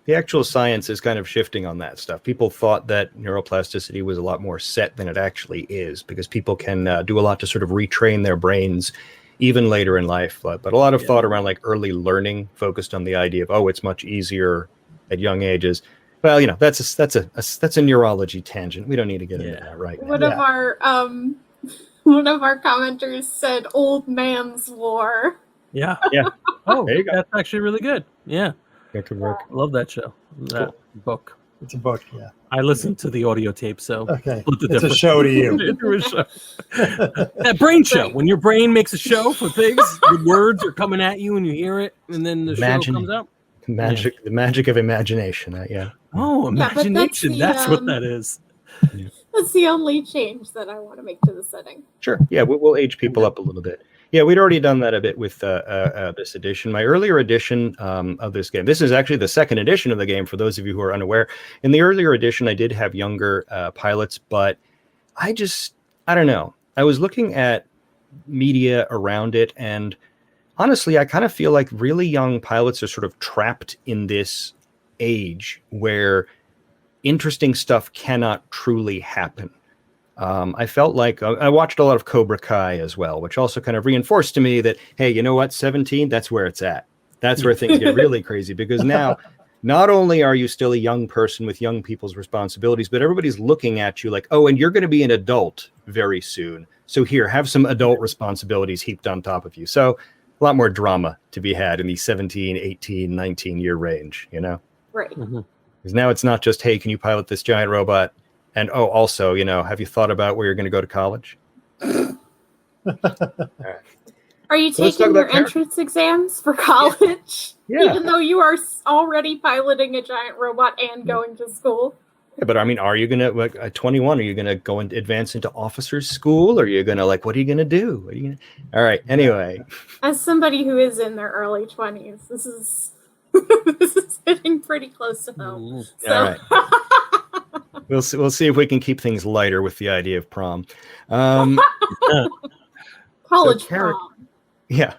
The actual science is kind of shifting on that stuff. People thought that neuroplasticity was a lot more set than it actually is, because people can do a lot to sort of retrain their brains even later in life. But a lot of thought around early learning focused on the idea of, it's much easier at young ages. Well, that's a neurology tangent. We don't need to get into that right now. One of our commenters said old man's war. Yeah. Oh, there you go. That's actually really good. Yeah. That could work. I love that show. That book. It's a book, yeah. I listened to the audio tape, so okay. It's a show to you. A show. That brain show. When your brain makes a show for things, the words are coming at you and you hear it, and then the show comes out. The magic of imagination. Oh, imagination. That's what that is. Yeah. That's the only change that I want to make to the setting. Sure. Yeah, we'll age people up a little bit. Yeah, we'd already done that a bit with this edition. My earlier edition of this game, this is actually the second edition of the game, for those of you who are unaware. In the earlier edition, I did have younger pilots, but I don't know. I was looking at media around it, and honestly, I kind of feel like really young pilots are sort of trapped in this age where interesting stuff cannot truly happen. I felt like I watched a lot of Cobra Kai as well, which also kind of reinforced to me that, hey, you know what? 17, that's where it's at. That's where things get really crazy, because now not only are you still a young person with young people's responsibilities, but everybody's looking at you like, oh, and you're going to be an adult very soon. So here, have some adult responsibilities heaped on top of you. So a lot more drama to be had in the 17, 18, 19-year range, Right. Mm-hmm. Because now it's not just, hey, can you pilot this giant robot? And also, have you thought about where you're going to go to college? All right. Are you taking your entrance exams for college? Yeah. Even though you are already piloting a giant robot and going to school? Yeah, but I mean, are you gonna like at 21? Are you gonna go and advance into officers school? Or are you gonna like, what are you gonna do? What are you gonna... All right. Anyway, As somebody who is in their early 20s, this is this is hitting pretty close to home. So. All right. We'll see if we can keep things lighter with the idea of prom. College prom. Yeah.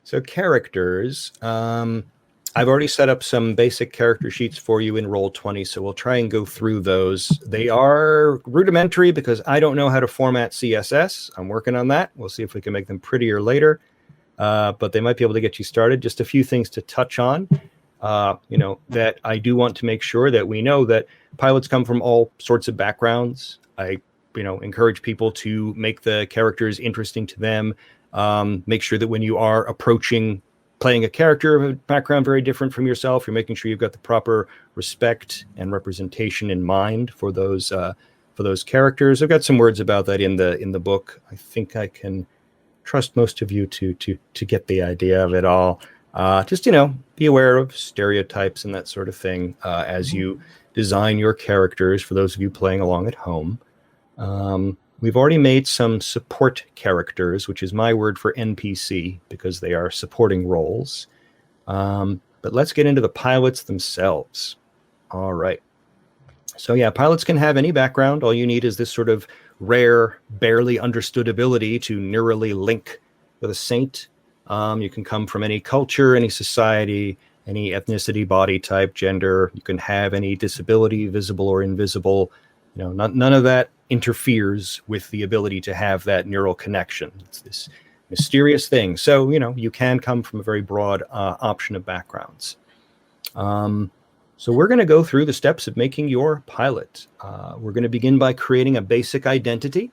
So characters. I've already set up some basic character sheets for you in Roll20, so we'll try and go through those. They are rudimentary because I don't know how to format CSS. I'm working on that. We'll see if we can make them prettier later. But they might be able to get you started. Just a few things to touch on. That I do want to make sure that we know that pilots come from all sorts of backgrounds. I, encourage people to make the characters interesting to them. Make sure that when you are approaching playing a character of a background very different from yourself, you're making sure you've got the proper respect and representation in mind for those characters. I've got some words about that in the book. I think I can trust most of you to get the idea of it all. Just be aware of stereotypes and that sort of thing as you design your characters. For those of you playing along at home, we've already made some support characters, which is my word for NPC because they are supporting roles. But let's get into the pilots themselves. All right. So yeah, pilots can have any background. All you need is this sort of rare, barely understood ability to neurally link with a saint. You can come from any culture, any society, any ethnicity, body type, gender. You can have any disability, visible or invisible. None of that interferes with the ability to have that neural connection. It's this mysterious thing. So, you can come from a very broad option of backgrounds. So we're going to go through the steps of making your pilot. We're going to begin by creating a basic identity.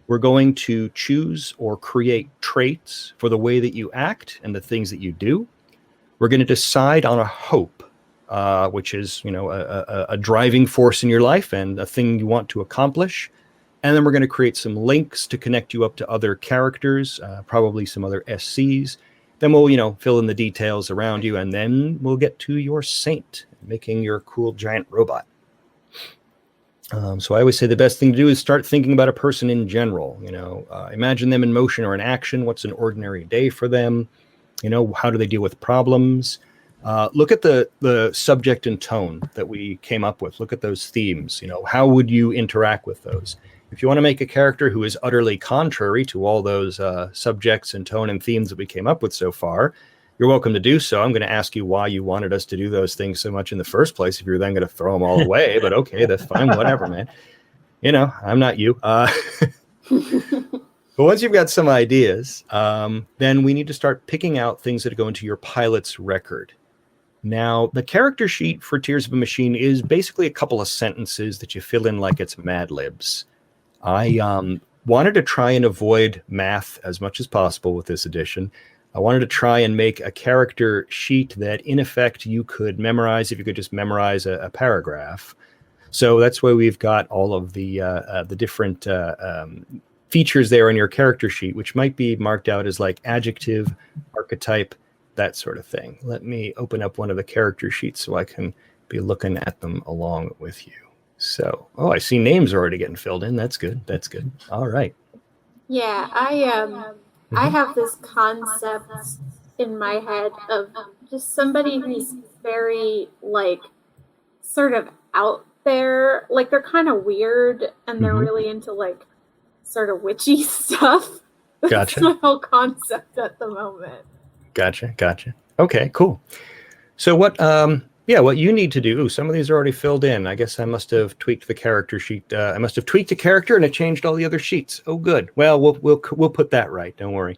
We're going to choose or create traits for the way that you act and the things that you do. We're going to decide on a hope, which is, a driving force in your life and a thing you want to accomplish. And then we're going to create some links to connect you up to other characters, probably some other SCs. Then we'll, fill in the details around you, and then we'll get to your saint, making your cool giant robot. So I always say the best thing to do is start thinking about a person in general. Imagine them in motion or in action. What's an ordinary day for them? How do they deal with problems? Look at the subject and tone that we came up with. Look at those themes. How would you interact with those? If you want to make a character who is utterly contrary to all those subjects and tone and themes that we came up with so far, you're welcome to do so. I'm going to ask you why you wanted us to do those things so much in the first place if you're then going to throw them all away. But okay, that's fine. Whatever, man. I'm not you. But once you've got some ideas, then we need to start picking out things that go into your pilot's record. Now, the character sheet for Tears of a Machine is basically a couple of sentences that you fill in like it's Mad Libs. I wanted to try and avoid math as much as possible with this edition. I wanted to try and make a character sheet that, in effect, you could memorize if you could just memorize a paragraph. So that's why we've got all of the different features there in your character sheet, which might be marked out as like adjective, archetype, that sort of thing. Let me open up one of the character sheets so I can be looking at them along with you. So, I see names are already getting filled in. That's good. That's good. All right. Yeah, I have this concept in my head of just somebody who's very sort of out there. Like they're kind of weird and they're really into sort of witchy stuff. Gotcha. That's my whole concept at the moment. Gotcha. Okay, cool. So what you need to do, some of these are already filled in. I guess I must have tweaked the character sheet. I must have tweaked a character and it changed all the other sheets. Oh, good. Well, we'll put that right. Don't worry.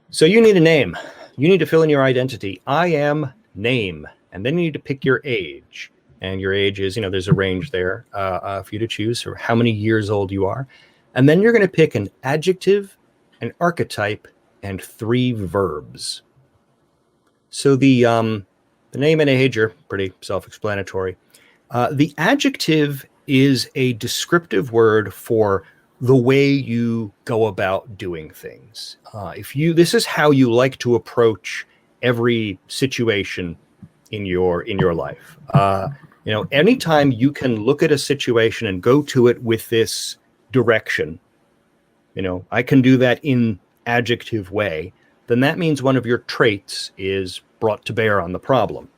So you need a name. You need to fill in your identity. I am name. And then you need to pick your age. And your age is, there's a range there for you to choose for how many years old you are. And then you're going to pick an adjective, an archetype, and 3 verbs. So the name and age are pretty self-explanatory. The adjective is a descriptive word for the way you go about doing things. This is how you like to approach every situation in your life. Anytime you can look at a situation and go to it with this direction, I can do that in adjective way, then that means one of your traits is brought to bear on the problem.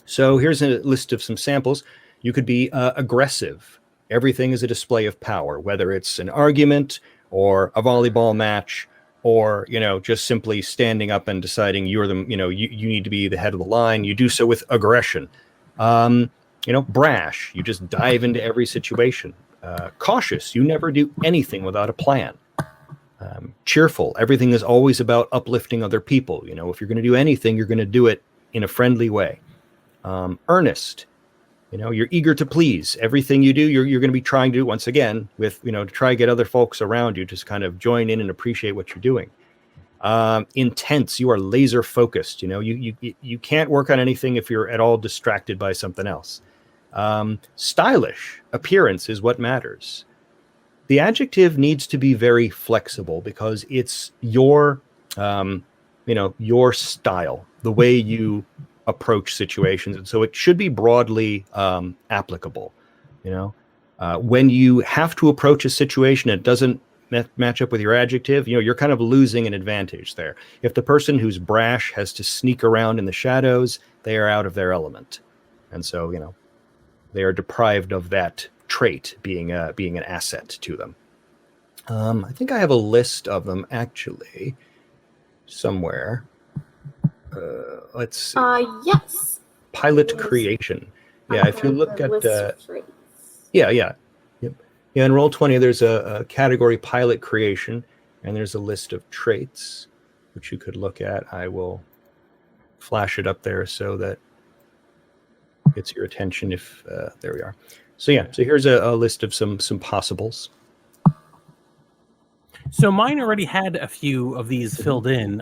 So here's a list of some samples. You could be aggressive. Everything is a display of power, whether it's an argument or a volleyball match, or, just simply standing up and deciding you're the, you need to be the head of the line. You do so with aggression. Brash. You just dive into every situation. Cautious. You never do anything without a plan. Cheerful. Everything is always about uplifting other people. If you're going to do anything, you're going to do it in a friendly way. Earnest. You're eager to please. Everything you do, you're going to be trying to do, once again, with, to try to get other folks around you to kind of join in and appreciate what you're doing. Intense. You are laser focused. You can't work on anything if you're at all distracted by something else. Stylish. Appearance is what matters. The adjective needs to be very flexible because it's your style, the way you approach situations. And so it should be broadly applicable. When you have to approach a situation that doesn't match up with your adjective, you're kind of losing an advantage there. If the person who's brash has to sneak around in the shadows, they are out of their element. And so, they are deprived of that trait being an asset to them. I think I have a list of them actually somewhere. Let's see. Yes. Pilot creation. Yeah, if you look at yeah. In Roll20, there's a category pilot creation, and there's a list of traits which you could look at. I will flash it up there so that it gets your attention. If there we are. So here's a list of some possibles. So mine already had a few of these filled in,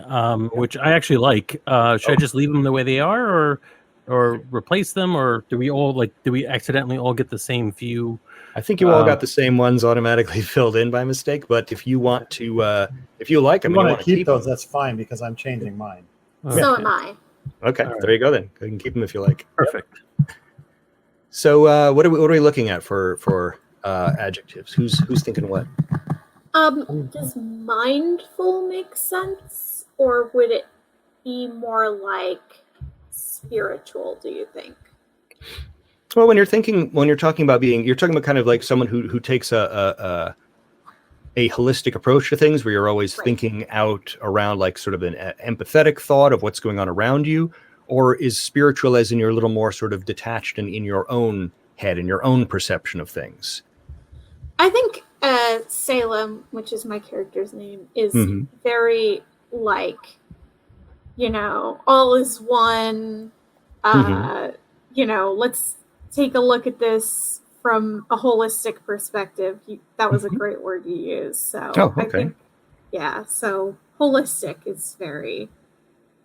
which I actually like. Should I just leave them the way they are, or replace them, or do we accidentally all get the same few? I think you all got the same ones automatically filled in by mistake. But if you want to, if you like them, you want to keep those, that's fine because I'm changing mine. So am I. Okay, there you go then. You can keep them if you like. Perfect. So what are we looking at for adjectives? Who's thinking what? Does mindful make sense, or would it be more like spiritual, do you think? Well, when you're talking about you're talking about kind of like someone who takes a holistic approach to things, where you're always thinking out around like sort of an empathetic thought of what's going on around you, or is spiritual as in you're a little more sort of detached and in your own head and your own perception of things? I think Salem, which is my character's name, is very like, all is one. Let's take a look at this from a holistic perspective. That was a great word you used. So I think, so holistic is very...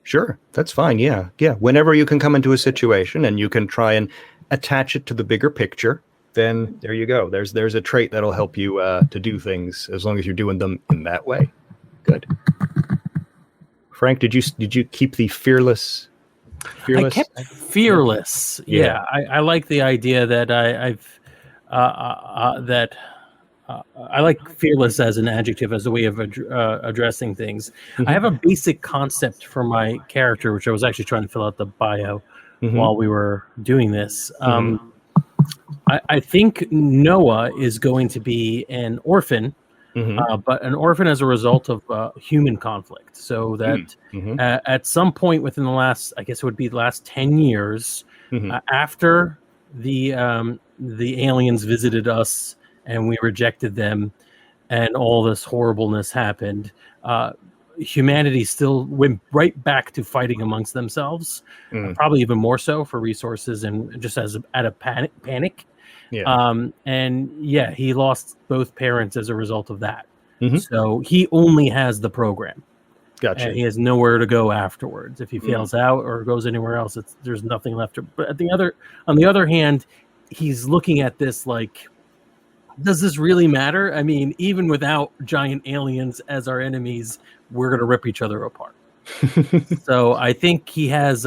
Sure, that's fine. Yeah. Whenever you can come into a situation and you can try and attach it to the bigger picture, then there you go. There's a trait that'll help you to do things as long as you're doing them in that way. Good. Frank, did you keep the fearless? I kept fearless. Yeah. I like the idea that I like fearless as an adjective, as a way of addressing things. I have a basic concept for my character, which I was actually trying to fill out the bio while we were doing this. I think Noah is going to be an orphan, but an orphan as a result of human conflict. So that at some point within the last, I guess it would be the last 10 years, after the aliens visited us and we rejected them and all this horribleness happened, humanity still went right back to fighting amongst themselves, probably even more so for resources and just out of panic. He lost both parents as a result of that. So he only has the program. Gotcha. And he has nowhere to go afterwards. If he fails out or goes anywhere else, there's nothing left. But on the other hand, he's looking at this like, does this really matter? I mean, even without giant aliens as our enemies, we're going to rip each other apart. So I think he has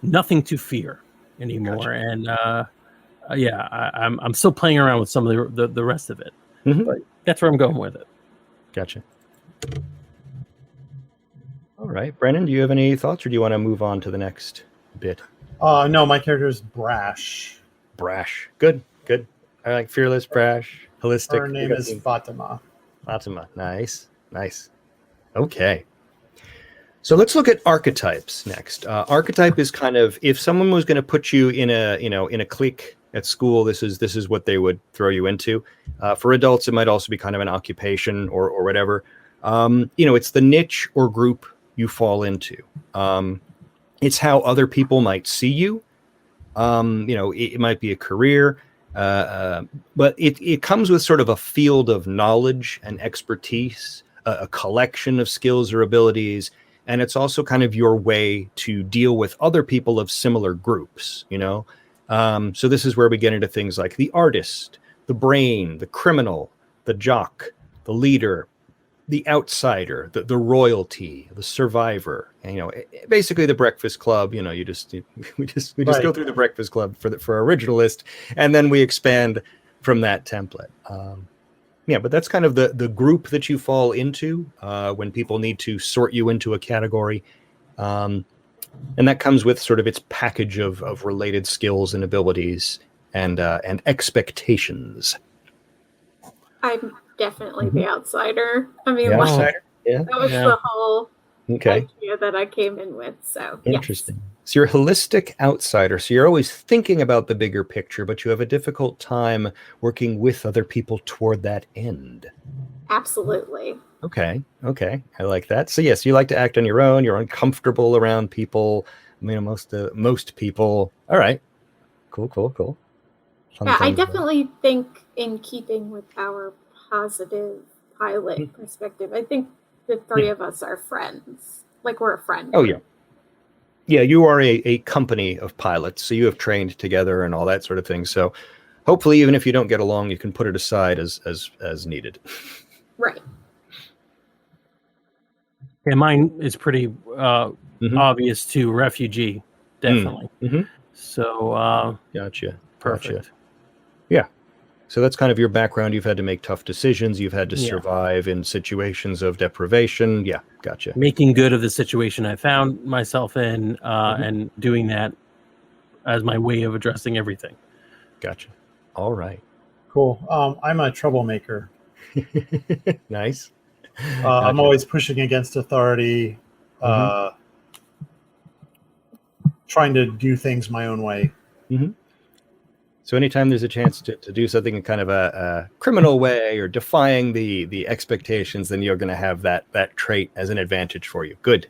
nothing to fear. anymore. Gotcha. And I'm still playing around with some of the rest of it. Mm-hmm. But that's where I'm going with it. Gotcha. All right, Brennan, do you have any thoughts, or do you want to move on to the next bit? No, my character is brash. Brash. Good. I like fearless, brash, holistic. Her name is Fatima. Fatima. Nice. Okay. So let's look at archetypes next. Archetype is kind of, if someone was going to put you in a clique at school, this is what they would throw you into. For adults, it might also be kind of an occupation or whatever. It's the niche or group you fall into. It's how other people might see you. It might be a career, but it comes with sort of a field of knowledge and expertise, a collection of skills or abilities. And it's also kind of your way to deal with other people of similar groups, So this is where we get into things like the artist, the brain, the criminal, the jock, the leader, the outsider, the royalty, the survivor, and, basically the Breakfast Club. We just Right. go through the Breakfast Club for our original list, and then we expand from that template. But that's kind of the group that you fall into when people need to sort you into a category, and that comes with sort of its package of related skills and abilities and expectations. I'm definitely the outsider. I mean, Yeah, outsider. Yeah. that was the whole Okay. idea that I came in with. So Interesting. Yes. So you're a holistic outsider. So you're always thinking about the bigger picture, but you have a difficult time working with other people toward that end. Absolutely. Okay. I like that. So yes, you like to act on your own. You're uncomfortable around people. Most people. All right. Cool. I definitely think in keeping with our positive pilot perspective, I think the three of us are friends. Like we're a friend. Oh, yeah. Yeah, you are a company of pilots, so you have trained together and all that sort of thing. So hopefully, even if you don't get along, you can put it aside as needed. Right. Yeah, mine is pretty obvious too. Refugee, definitely. Mm-hmm. So Gotcha. perfect. Yeah. So that's kind of your background. You've had to make tough decisions. You've had to survive in situations of deprivation. Yeah, gotcha. Making good of the situation I found myself in and doing that as my way of addressing everything. Gotcha. All right. Cool. I'm a troublemaker. Nice. Gotcha. I'm always pushing against authority, trying to do things my own way. Mm-hmm. So anytime there's a chance to do something in kind of a criminal way or defying the expectations, then you're going to have that trait as an advantage for you. Good.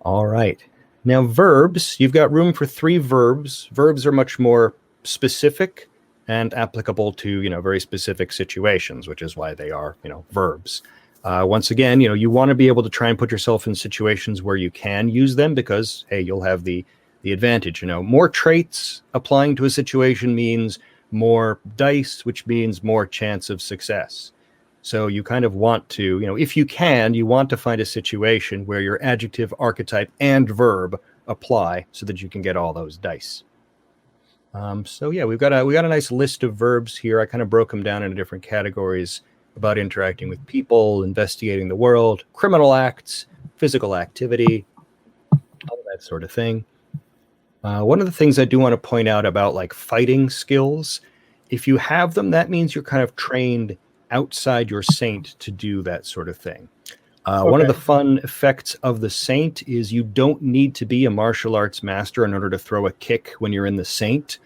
All right. Now, verbs, you've got room for 3 verbs. Verbs are much more specific and applicable to, very specific situations, which is why they are, verbs. Once again, you want to be able to try and put yourself in situations where you can use them because, hey, you'll have the advantage. More traits applying to a situation means more dice, which means more chance of success. So you kind of want to, if you can, you want to find a situation where your adjective, archetype, and verb apply so that you can get all those dice. We've got a nice list of verbs here. I kind of broke them down into different categories about interacting with people, investigating the world, criminal acts, physical activity, all that sort of thing. One of the things I do want to point out about like fighting skills, if you have them, that means you're kind of trained outside your saint to do that sort of thing. One of the fun effects of the saint is you don't need to be a martial arts master in order to throw a kick when you're in the saint.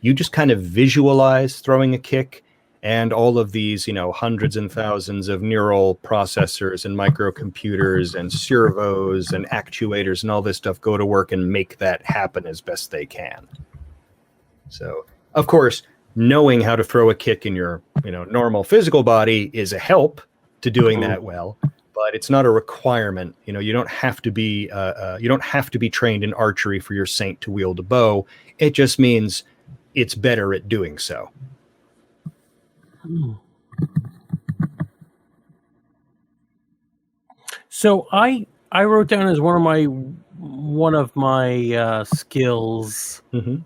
You just kind of visualize throwing a kick, and all of these, hundreds and thousands of neural processors and microcomputers and servos and actuators and all this stuff go to work and make that happen as best they can. So, of course, knowing how to throw a kick in your, normal physical body is a help to doing that well, but it's not a requirement. You don't have to be trained in archery for your saint to wield a bow. It just means it's better at doing so. So I wrote down as one one of my skills, Mm-hmm.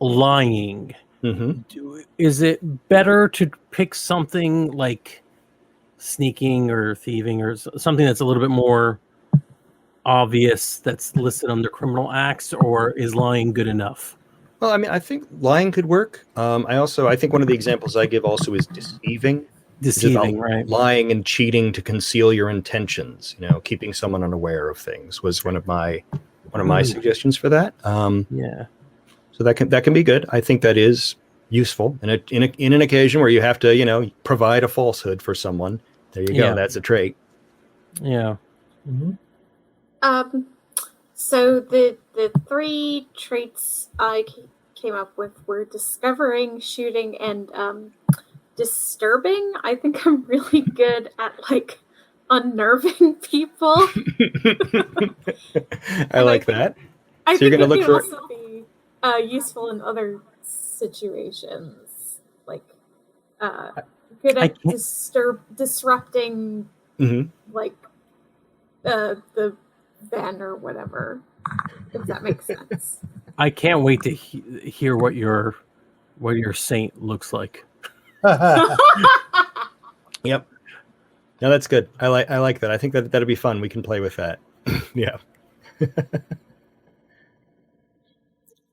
lying. Mm-hmm. Is it better to pick something like sneaking or thieving or something that's a little bit more obvious that's listed under criminal acts, or is lying good enough? Well, I mean, I think lying could work. I think one of the examples I give also is deceiving. Which is about Deceiving, right? lying and cheating to conceal your intentions. Keeping someone unaware of things was one of my suggestions for that. Yeah. So that can be good. I think that is useful in an occasion where you have to provide a falsehood for someone. There you go. Yeah. That's a trait. Yeah. So the three traits I came up with were discovering, shooting, and disturbing. I think I'm really good at like unnerving people. I like that. I So you're think going to it look can for. also be useful in other situations, like good at disrupting, Mhm. like the van or whatever. If that makes sense. I can't wait to hear what your saint looks like. Yep. No, that's good. I like that. I think that'd be fun. We can play with that. Yeah.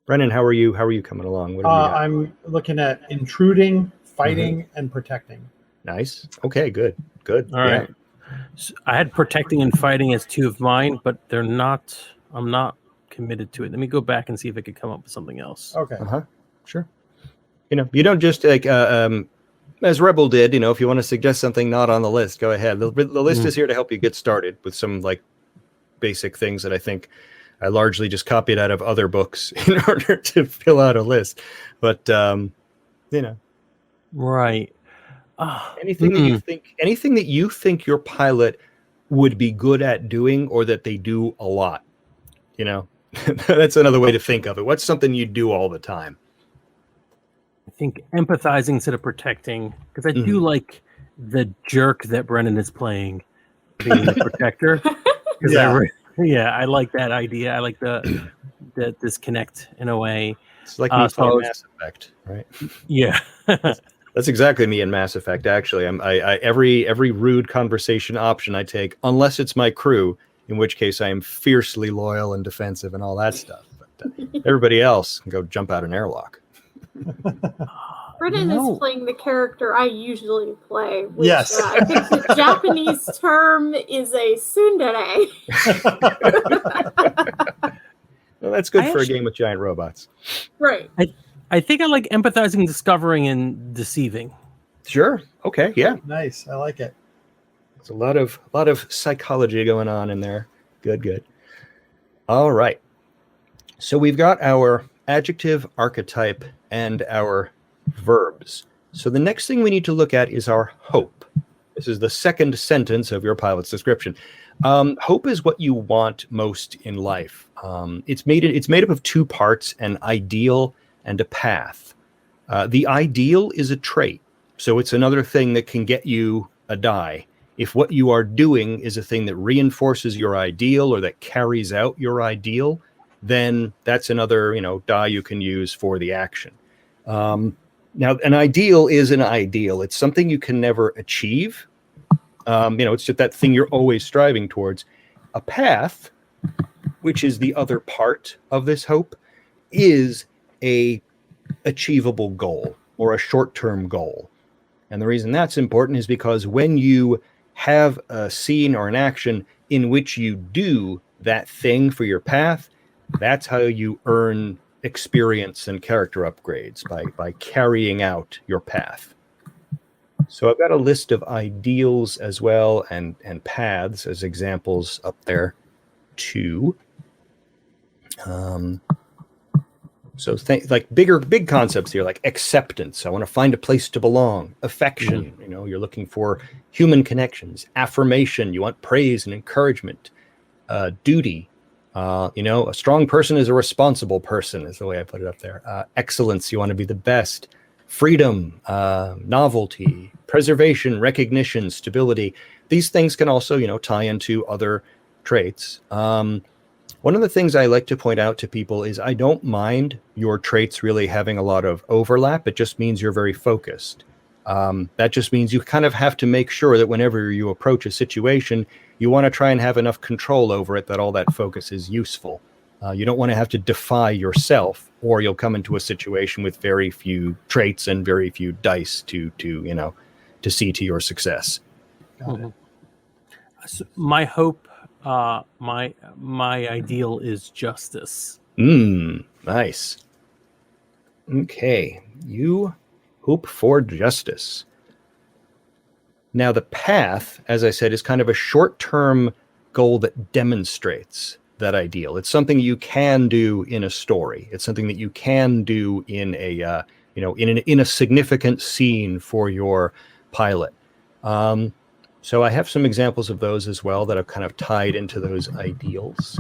Brennan, how are you coming along? What have you got? I'm looking at intruding, fighting, and protecting. Nice. Okay, good. All right. So I had protecting and fighting as two of mine, but they're not. I'm not committed to it. Let me go back and see if I could come up with something else. Okay. Sure. You don't just like as Rebel did. If you want to suggest something not on the list, go ahead. The list is here to help you get started with some like basic things that I think I largely just copied out of other books in order to fill out a list. But right. Anything that you think your pilot would be good at doing, or that they do a lot. That's another way to think of it. What's something you do all the time? I think empathizing instead of protecting, because I do like the jerk that Brennan is playing, being the protector. I like that idea. I like the disconnect in a way. It's like me playing Mass Effect, right? Yeah. That's exactly me in Mass Effect. Actually, I every rude conversation option I take, unless it's my crew, in which case I am fiercely loyal and defensive and all that stuff. But everybody else can go jump out an airlock. Brennan is playing the character I usually play. Which, yes. I think the Japanese term is a tsundere. Well, that's good for a game with giant robots. Right. I think I like empathizing, discovering, and deceiving. Sure. Okay. Yeah. Nice. I like it. There's a lot of psychology going on in there. Good. All right. So we've got our adjective, archetype, and our verbs. So the next thing we need to look at is our hope. This is the second sentence of your pilot's description. Hope is what you want most in life. It's made up of two parts: an ideal and a path. The ideal is a trait, so it's another thing that can get you a die. If what you are doing is a thing that reinforces your ideal or that carries out your ideal, then that's another die you can use for the action. Now, an ideal is an ideal. It's something you can never achieve. It's just that thing you're always striving towards. A path, which is the other part of this hope, is a achievable goal or a short-term goal. And the reason that's important is because when you have a scene or an action in which you do that thing for your path, that's how you earn experience and character upgrades, by carrying out your path. So I've got a list of ideals as well and paths as examples up there too. So like big concepts here, like acceptance. I want to find a place to belong. Affection, you're looking for human connections. Affirmation, you want praise and encouragement. Duty, a strong person is a responsible person, is the way I put it up there. Excellence, you want to be the best. Freedom, novelty, preservation, recognition, stability. These things can also, tie into other traits. One of the things I like to point out to people is I don't mind your traits really having a lot of overlap. It just means you're very focused. That just means you kind of have to make sure that whenever you approach a situation, you want to try and have enough control over it that all that focus is useful. You don't want to have to defy yourself, or you'll come into a situation with very few traits and very few dice to see to your success. Mm-hmm. So my hope, my ideal is justice. Nice. Okay, you hope for justice. Now, the path, as I said, is kind of a short-term goal that demonstrates that ideal. It's something you can do in a story. It's something that you can do in a in a significant scene for your pilot. So I have some examples of those as well that I've kind of tied into those ideals.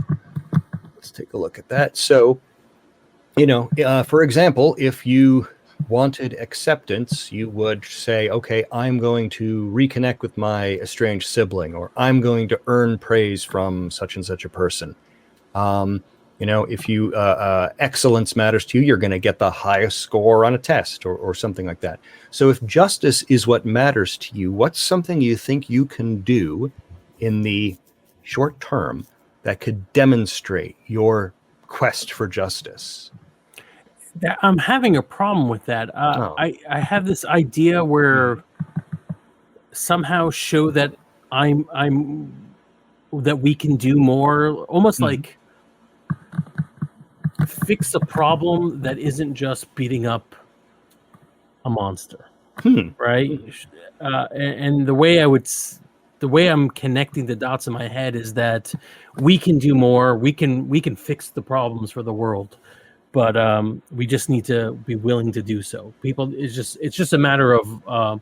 Let's take a look at that. So, for example, if you wanted acceptance, you would say, okay, I'm going to reconnect with my estranged sibling, or I'm going to earn praise from such and such a person. If you excellence matters to you, you're going to get the highest score on a test or something like that. So if justice is what matters to you, what's something you think you can do in the short term that could demonstrate your quest for justice? I'm having a problem with that. I have this idea where somehow show that that we can do more, almost like fix a problem that isn't just beating up a monster, right? And the way I'm connecting the dots in my head is that we can do more. We can fix the problems for the world, but we just need to be willing to do so. It's just a matter of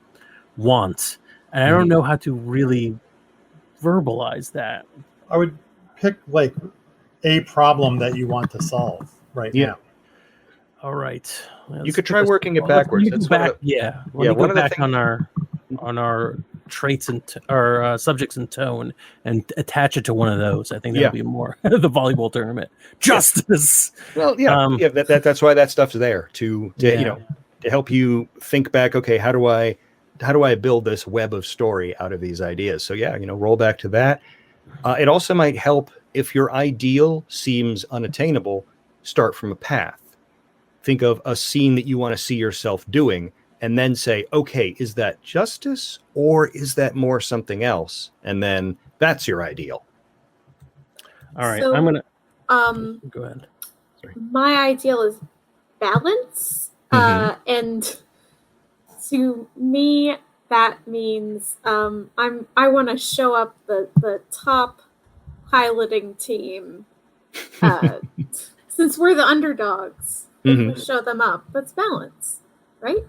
want, and I don't know how to really verbalize that. I would pick like a problem that you want to solve now. All right. You could try working it backwards. Let me go back on our traits and our subjects and tone and attach it to one of those. I think that would be more the volleyball tournament. Justice. Well, that's why that stuff's there to help you think back. Okay, how do I build this web of story out of these ideas? So roll back to that. It also might help if your ideal seems unattainable. Start from a path. Think of a scene that you want to see yourself doing, and then say, okay, is that justice or is that more something else? And then that's your ideal. All right, so, I'm gonna go ahead. Sorry. My ideal is balance, and to me that means I want to show up the top piloting team. Since we're the underdogs, we show them up. That's balance, right?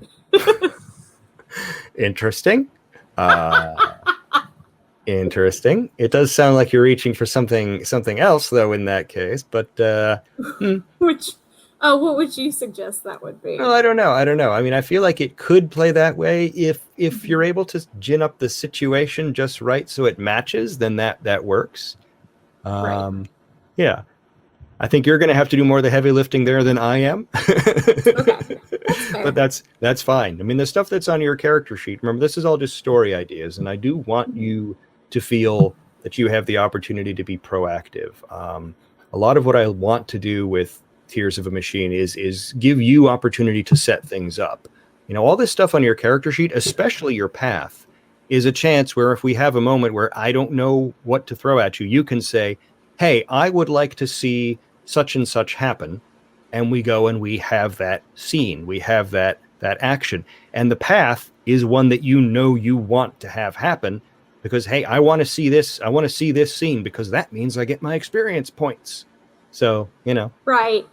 Interesting. Interesting. It does sound like you're reaching for something else, though, in that case. But what would you suggest that would be? Well, I don't know. I mean, I feel like it could play that way if you're able to gin up the situation just right so it matches. Then that works. Right. Yeah. I think you're going to have to do more of the heavy lifting there than I am. Okay. But that's fine. I mean, the stuff that's on your character sheet, remember, this is all just story ideas, and I do want you to feel that you have the opportunity to be proactive. A lot of what I want to do with Tears of a Machine is give you opportunity to set things up. All this stuff on your character sheet, especially your path, is a chance where if we have a moment where I don't know what to throw at you, you can say, hey, I would like to see such and such happen, and we go and we have that scene, we have that action, and the path is one that you want to have happen because, hey, I want to see this scene because that means I get my experience points. So right.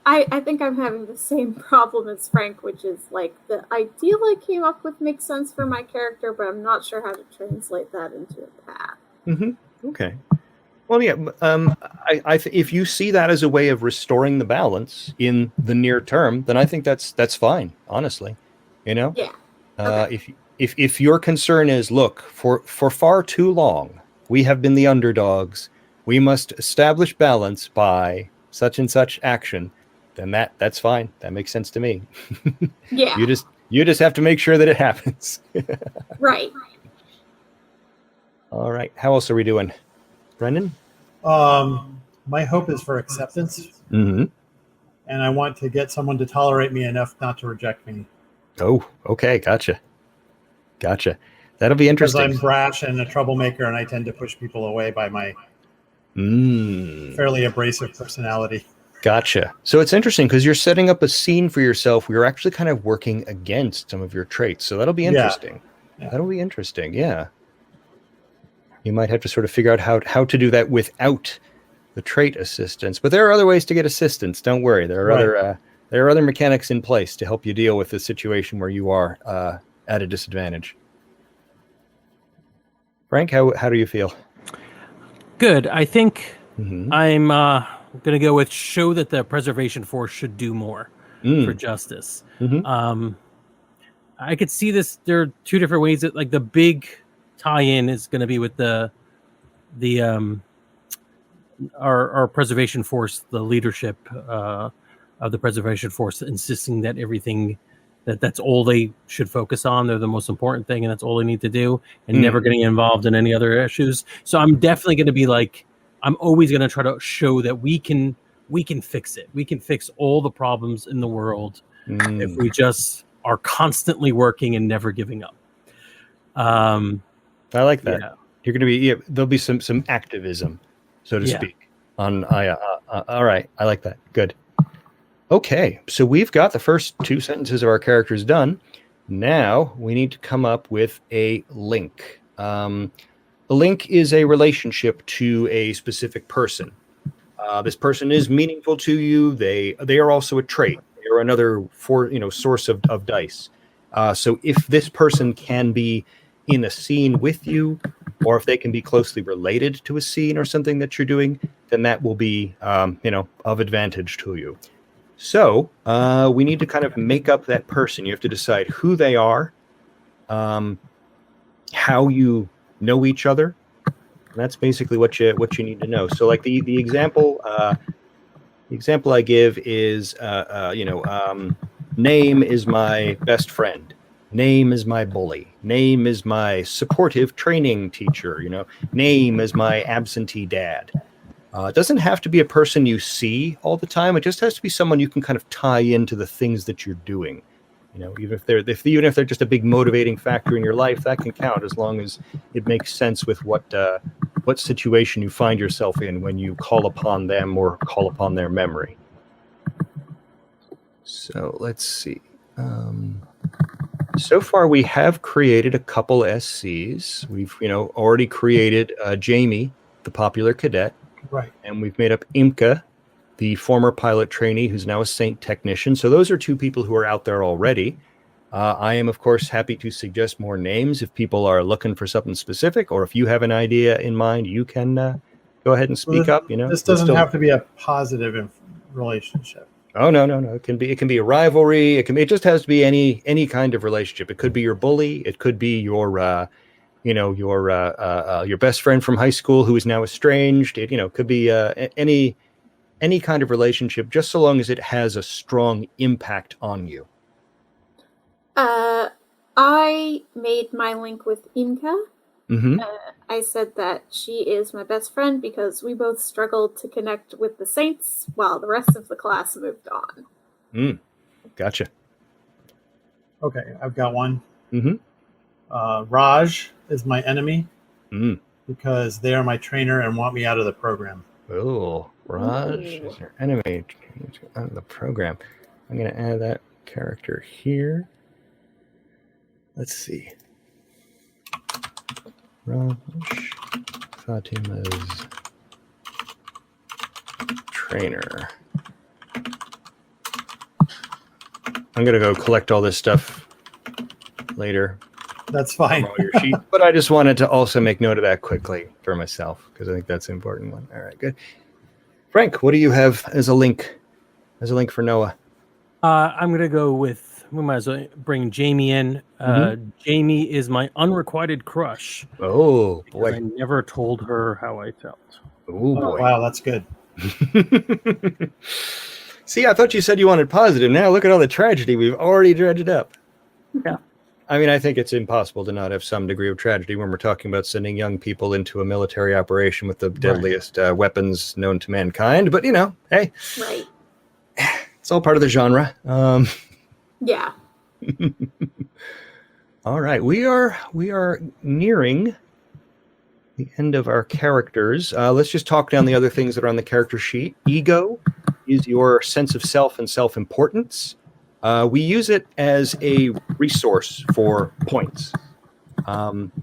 I think I'm having the same problem as Frank, which is like the ideal I came up with makes sense for my character, but I'm not sure how to translate that into a path. Okay. Well, yeah. If you see that as a way of restoring the balance in the near term, then I think that's fine. Honestly, Yeah. Okay. If your concern is, look, for far too long we have been the underdogs, we must establish balance by such and such action, then that's fine. That makes sense to me. Yeah. You just have to make sure that it happens. Right. All right. How else are we doing? Brendan? My hope is for acceptance. Mm-hmm. And I want to get someone to tolerate me enough not to reject me. Oh, okay. Gotcha. That'll be interesting. Because I'm brash and a troublemaker, and I tend to push people away by my fairly abrasive personality. Gotcha. So it's interesting because you're setting up a scene for yourself where you're actually kind of working against some of your traits. So that'll be interesting. Yeah. That'll be interesting. Yeah. You might have to sort of figure out how to do that without the trait assistance. But there are other ways to get assistance. Don't worry. There are other mechanics in place to help you deal with the situation where you are at a disadvantage. Frank, how do you feel? Good. I think I'm going to go with show that the preservation force should do more for justice. I could see this. There are two different ways that, like, the big tie-in is going to be with our preservation force, the leadership of the preservation force, insisting that everything that's all they should focus on. They're the most important thing, and that's all they need to do, and never getting involved in any other issues. So I'm definitely going to be like, I'm always going to try to show that we can fix it. We can fix all the problems in the world if we just are constantly working and never giving up. I like that. Yeah. You're going to be, there'll be some activism, so to speak. All right. I like that. Good. Okay. So we've got the first two sentences of our characters done. Now we need to come up with a link. A link is a relationship to a specific person. This person is meaningful to you. They are also a trait. They are another source of dice. So if this person can be in a scene with you, or if they can be closely related to a scene or something that you're doing, then that will be of advantage to you. So we need to kind of make up that person. You have to decide who they are, how you know each other. And that's basically what you need to know. So, like the example I give is name is my best friend, name is my bully, name is my supportive training teacher, name is my absentee dad. It doesn't have to be a person you see all the time. It just has to be someone you can kind of tie into the things that you're doing. Even if they're just a big motivating factor in your life, that can count as long as it makes sense with what situation you find yourself in when you call upon them or call upon their memory. So let's see. So far, we have created a couple SCs. We've already created Jamie, the popular cadet, right, and we've made up Imka, the former pilot trainee who's now a Saint technician. So those are two people who are out there already. I am, of course, happy to suggest more names if people are looking for something specific, or if you have an idea in mind, you can go ahead and speak up. This doesn't have to be a positive relationship. Oh, no. It can be a rivalry. It just has to be any kind of relationship. It could be your bully. It could be your best friend from high school who is now estranged. It could be any kind of relationship, just so long as it has a strong impact on you. I made my link with Imka. Mm-hmm. I said that she is my best friend because we both struggled to connect with the Saints while the rest of the class moved on. Gotcha. Okay, I've got one. Mm-hmm. Raj is my enemy because they are my trainer and want me out of the program. Oh, Raj is your enemy. Out of the program. I'm going to add that character here. Let's see. Raj, Fatima's trainer. I'm going to go collect all this stuff later. That's fine. But I just wanted to also make note of that quickly for myself because I think that's an important one. All right, good. Frank, what do you have as a link for Noah? I'm going to go with, we might as well bring Jamie in. Jamie is my unrequited crush. Oh, boy. I never told her how I felt. Oh boy! Wow, that's good. See, I thought you said you wanted positive. Now look at all the tragedy we've already dredged up. Yeah. I mean, I think it's impossible to not have some degree of tragedy when we're talking about sending young people into a military operation with the deadliest weapons known to mankind. But, hey, Right. it's all part of the genre. Yeah. All right. We are nearing the end of our characters. Let's just talk down the other things that are on the character sheet. Ego is your sense of self and self-importance. We use it as a resource for points,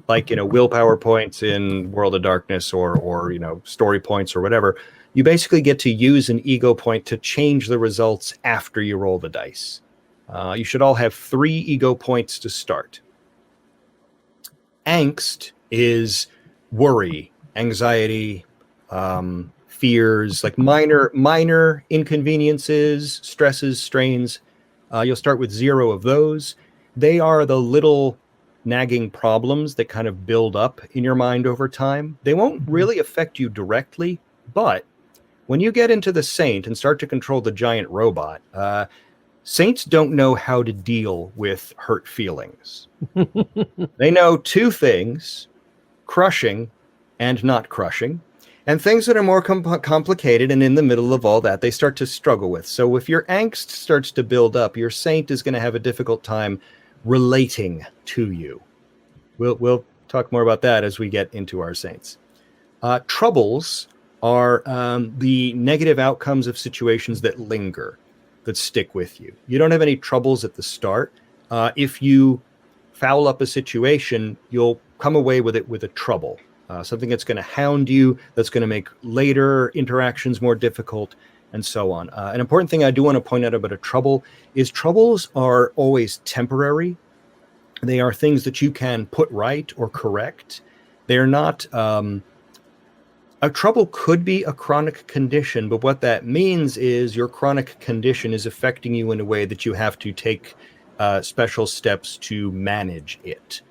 like willpower points in World of Darkness, or story points or whatever. You basically get to use an ego point to change the results after you roll the dice. You should all have 3 ego points to start. Angst is worry, anxiety, fears, like minor inconveniences, stresses, strains. You'll start with 0 of those. They are the little nagging problems that kind of build up in your mind over time. They won't really affect you directly, but when you get into the Saint and start to control the giant robot, Saints don't know how to deal with hurt feelings. They know 2 things: crushing and not crushing. And things that are more complicated and in the middle of all that, they start to struggle with. So if your angst starts to build up, your Saint is going to have a difficult time relating to you. We'll talk more about that as we get into our Saints. Troubles are the negative outcomes of situations that linger, that stick with you. You don't have any troubles at the start. If you foul up a situation, you'll come away with it with a trouble. Something that's going to hound you, that's going to make later interactions more difficult, and so on. An important thing I do want to point out about a trouble is troubles are always temporary. They are things that you can put right or correct. They're not... a trouble could be a chronic condition, but what that means is your chronic condition is affecting you in a way that you have to take special steps to manage it,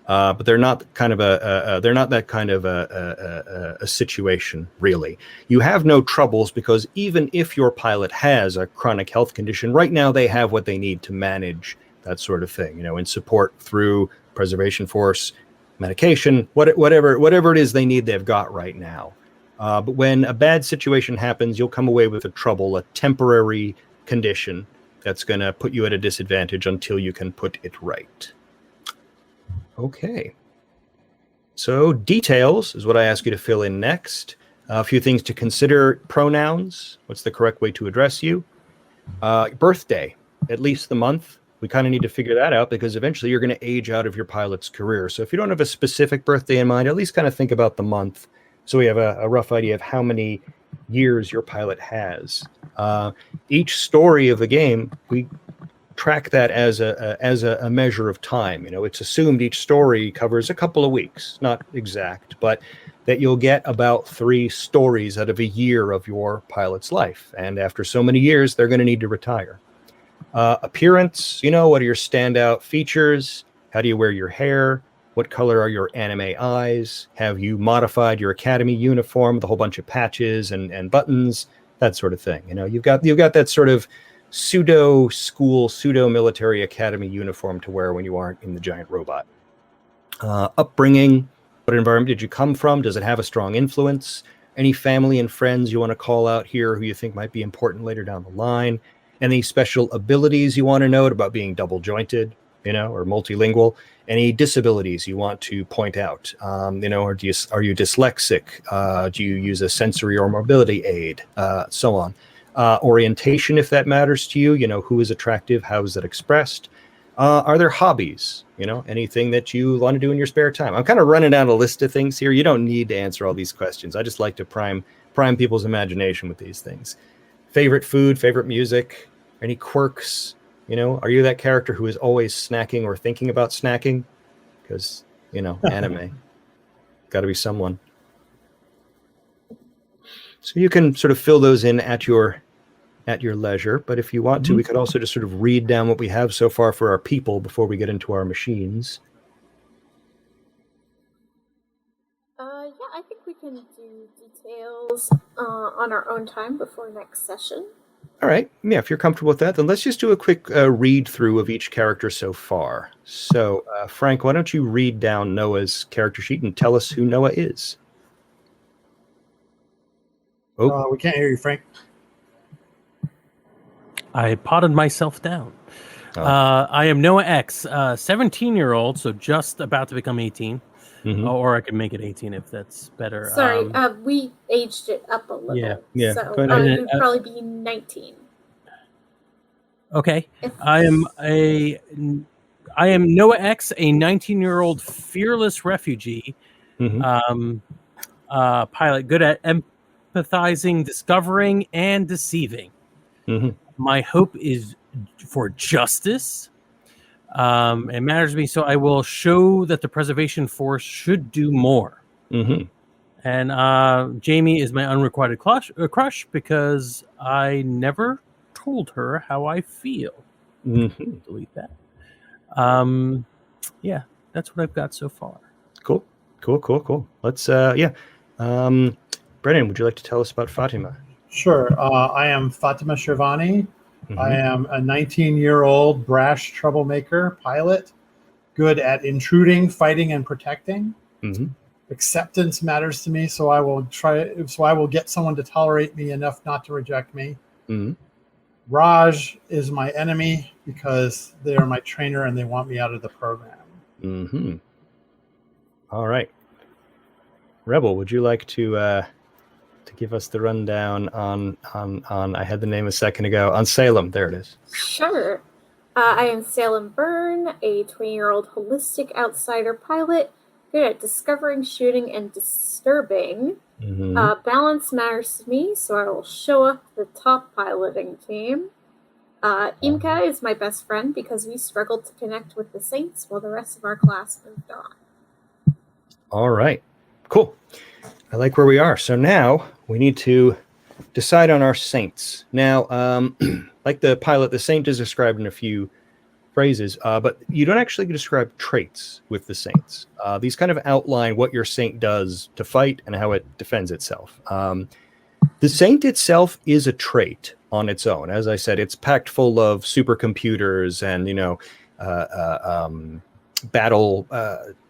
but they're not kind of a situation, really. You have no troubles because even if your pilot has a chronic health condition, right now they have what they need to manage that sort of thing, and support through preservation force, medication, whatever it is they need, they've got right now. But when a bad situation happens, you'll come away with a trouble, a temporary condition that's going to put you at a disadvantage until you can put it right. Okay. So details is what I ask you to fill in next. A few things to consider: pronouns. What's the correct way to address you? Birthday, at least the month. We kind of need to figure that out because eventually you're going to age out of your pilot's career. So if you don't have a specific birthday in mind, at least kind of think about the month so we have a rough idea of how many years your pilot has. Each story of the game, we track that as a measure of time. It's assumed each story covers a couple of weeks, not exact, but that you'll get about 3 stories out of a year of your pilot's life. And after so many years, they're going to need to retire. Appearance, what are your standout features? How do you wear your hair? What color are your anime eyes? Have you modified your academy uniform with a whole bunch of patches and buttons? That sort of thing. You've got that sort of pseudo school, pseudo military academy uniform to wear when you aren't in the giant robot. Upbringing, what environment did you come from? Does it have a strong influence? Any family and friends you want to call out here who you think might be important later down the line? Any special abilities you want to note about being double jointed, or multilingual? Any disabilities you want to point out? Or are you dyslexic? Do you use a sensory or mobility aid? So on. Orientation, if that matters to you, who is attractive, how is that expressed? Are there hobbies, anything that you want to do in your spare time? I'm kind of running down a list of things here. You don't need to answer all these questions. I just like to prime people's imagination with these things. Favorite food, favorite music, any quirks? Are you that character who is always snacking or thinking about snacking? Because, anime. Got to be someone. So you can sort of fill those in at your leisure. But if you want to, we could also just sort of read down what we have so far for our people before we get into our machines. Yeah, I think we can do details on our own time before next session. All right. Yeah, if you're comfortable with that, then let's just do a quick read through of each character so far. So, Frank, why don't you read down Noah's character sheet and tell us who Noah is? Oh, We can't hear you, Frank. I potted myself down. Oh. I am Noah X, 17-year-old, so just about to become 18. Mhm. Or I could make it 18 if that's better. Sorry, we aged it up a little. Yeah. So Go ahead. you'd probably be 19. Okay. I am Noah X, a 19-year-old fearless refugee. Mhm. Pilot, good at empathizing, discovering, and deceiving. Mhm. My hope is for justice. It matters to me, so I will show that the preservation force should do more. Mhm. And Jamie is my unrequited crush because I never told her how I feel. Mhm. Delete that. Yeah, that's what I've got so far. Cool. Let's Brennan, would you like to tell us about Fatima? Sure. I am Fatima Shirvani. I am a 19-year-old brash troublemaker pilot, good at intruding, fighting, and protecting. Mhm. Acceptance matters to me, so I will get someone to tolerate me enough not to reject me. Mhm. Raj is my enemy because they are my trainer and they want me out of the program. Mhm. All right. Rebel, would you like to give us the rundown on I had the name a second ago, on Salem? There it is. Sure. I am Salem Byrne, a 20-year-old holistic outsider pilot, good at discovering, shooting, and disturbing. Balance matters to me, so I will show up the top piloting team. Imka is my best friend because we struggled to connect with the Saints while the rest of our class moved on. All right. Cool. I like where we are. So now we need to decide on our saints. Now, like the pilot, the saint is described in a few phrases, but you don't actually describe traits with the saints. These kind of outline what your saint does to fight and how it defends itself. The saint itself is a trait on its own. As I said, it's packed full of supercomputers and, battle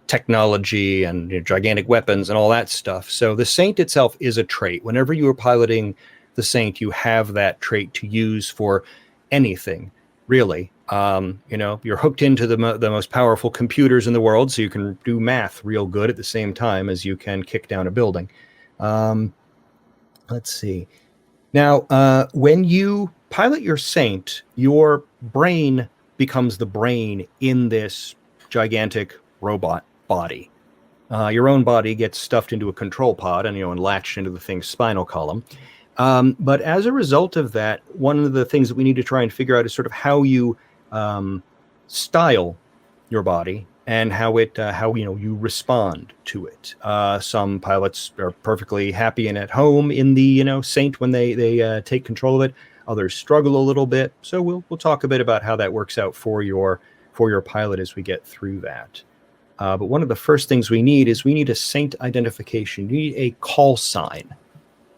technology and gigantic weapons and all that stuff. So the saint itself is a trait. Whenever you are piloting the saint, you have that trait to use for anything, really. You're hooked into the most powerful computers in the world, so you can do math real good at the same time as you can kick down a building. Let's see. Now, when you pilot your saint, your brain becomes the brain in this gigantic robot body. Your own body gets stuffed into a control pod and latched into the thing's spinal column. But as a result of that, one of the things that we need to try and figure out is sort of how you style your body and how you respond to it. Some pilots are perfectly happy and at home in the saint when they take control of it. Others struggle a little bit. So we'll talk a bit about how that works out for your pilot as we get through that. But one of the first things we need a saint identification. You need a call sign.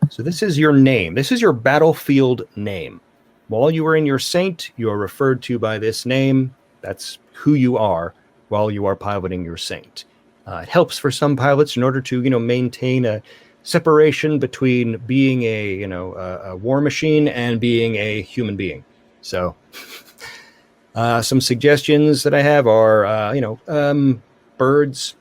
So this is your name. This is your battlefield name. While you are in your saint, you are referred to by this name. That's who you are while you are piloting your saint. It helps for some pilots in order to maintain a separation between being a war machine and being a human being. So some suggestions that I have are birds,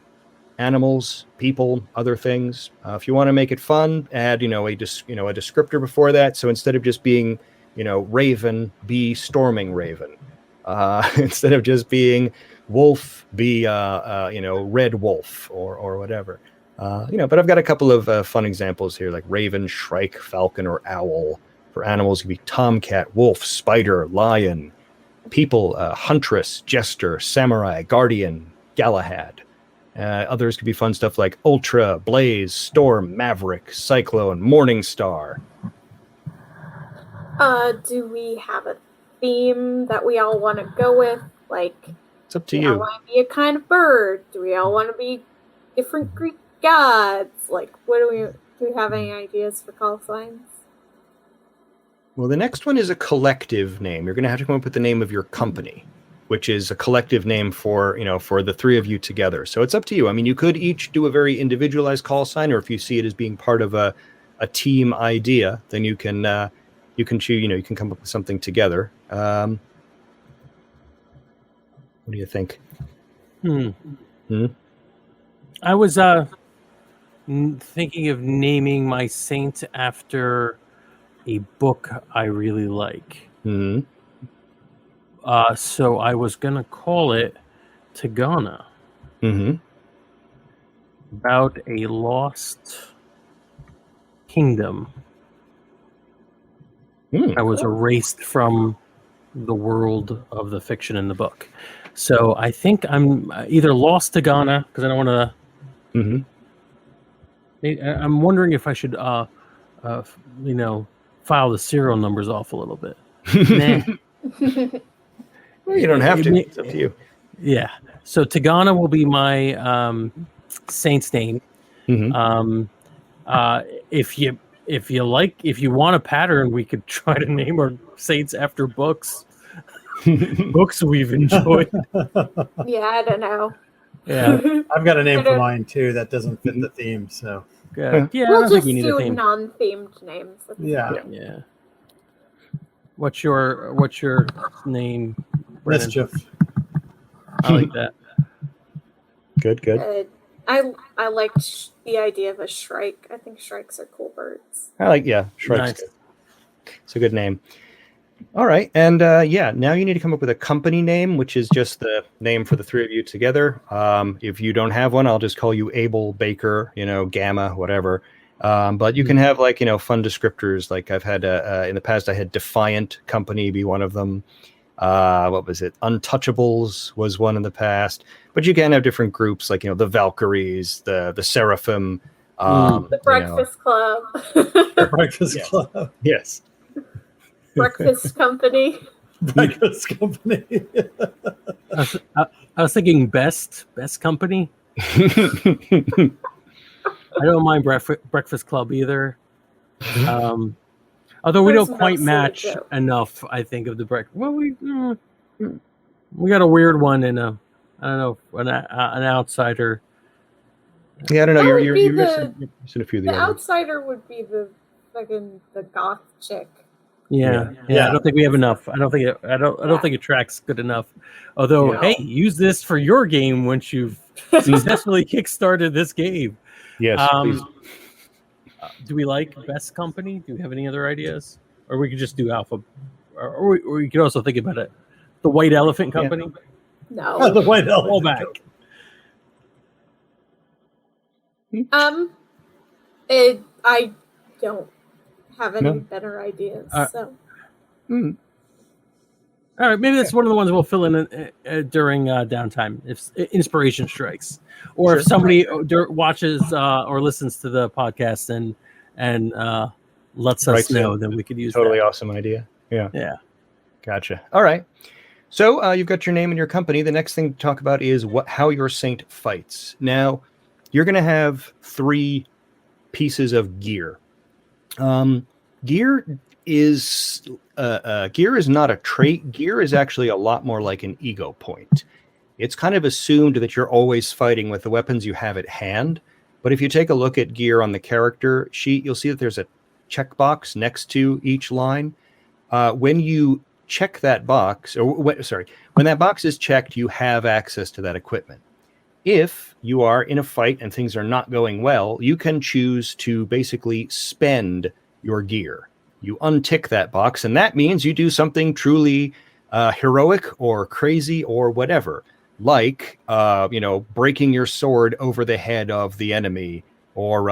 animals, people, other things. If you want to make it fun, add a descriptor before that. So instead of just being raven, be storming raven. Instead of just being wolf, be red wolf or whatever. But I've got a couple of fun examples here, like raven, shrike, falcon, or owl. For animals, it could be tomcat, wolf, spider, lion. People, huntress, jester, samurai, guardian, Galahad. Others could be fun stuff like Ultra, Blaze, Storm, Maverick, Cyclone, Morningstar. Do we have a theme that we all want to go with? Like, It's up to do we you. all want to be a kind of bird? Do we all want to be different gods. Like, do we have any ideas for call signs? Well, the next one is a collective name. You're going to have to come up with the name of your company, which is a collective name for the three of you together. So it's up to you. I mean, you could each do a very individualized call sign, or if you see it as being part of a team idea, then you can choose. You can come up with something together. What do you think? I was thinking of naming my saint after a book I really like. So I was going to call it Tigana. About a lost kingdom. I was erased from the world of the fiction in the book. So I think I'm either lost Tigana, because I don't want to... I'm wondering if I should, file the serial numbers off a little bit. Well, you don't have to. It's up to you. Yeah. So Tigana will be my saint's name. If you want a pattern, we could try to name our saints after books. Books we've enjoyed. Yeah, I don't know. Yeah, I've got a name for mine too that doesn't fit the theme. So yeah, we'll I don't just think we need do a theme. non-themed names. Yeah. What's your name? Brennan? Mischief. I like that. Good. I liked the idea of a shrike. I think shrikes are cool birds. Shrike's Nice. good. It's a good name. All right, and now you need to come up with a company name, which is just the name for the three of you together. If you don't have one, I'll just call you Abel, Baker, Gamma, whatever. But you can have fun descriptors. Like I've had in the past, I had Defiant Company be one of them. What was it? Untouchables was one in the past. But you can have different groups, like the Valkyries, the Seraphim, the Breakfast Club. The Breakfast Club. Yes. Breakfast Company. Breakfast Company. I was thinking best company. I don't mind Breakfast Club either. Although we don't quite match enough, I think, of the breakfast. Well, we got a weird one in an outsider. Yeah, I don't know. You're missing a few of the The others. outsider would be the goth chick. Yeah. I don't think we have enough. I don't think it tracks good enough. Although, hey, use this for your game once you've successfully kickstarted this game. Yes, please. Do we like best company? Do we have any other ideas? Or we could just do alpha, or we could also think about it. The White Elephant Company. No, The White Elephant. All back. I don't have any better ideas. So. All right, maybe that's one of the ones we'll fill in during downtime if inspiration strikes, or if somebody watches or listens to the podcast and lets us know, then we could use totally that. Awesome idea. Yeah. Gotcha. All right. So you've got your name and your company. The next thing to talk about is how your saint fights. Now, you're going to have 3 pieces of gear. Gear is not a trait. Gear is actually a lot more like an ego point. It's kind of assumed that you're always fighting with the weapons you have at hand. But if you take a look at gear on the character sheet, you'll see that there's a checkbox next to each line. When you check that box, when that box is checked, you have access to that equipment. If you are in a fight and things are not going well, you can choose to basically spend your gear. You untick that box, and that means you do something truly heroic or crazy or whatever, like breaking your sword over the head of the enemy, or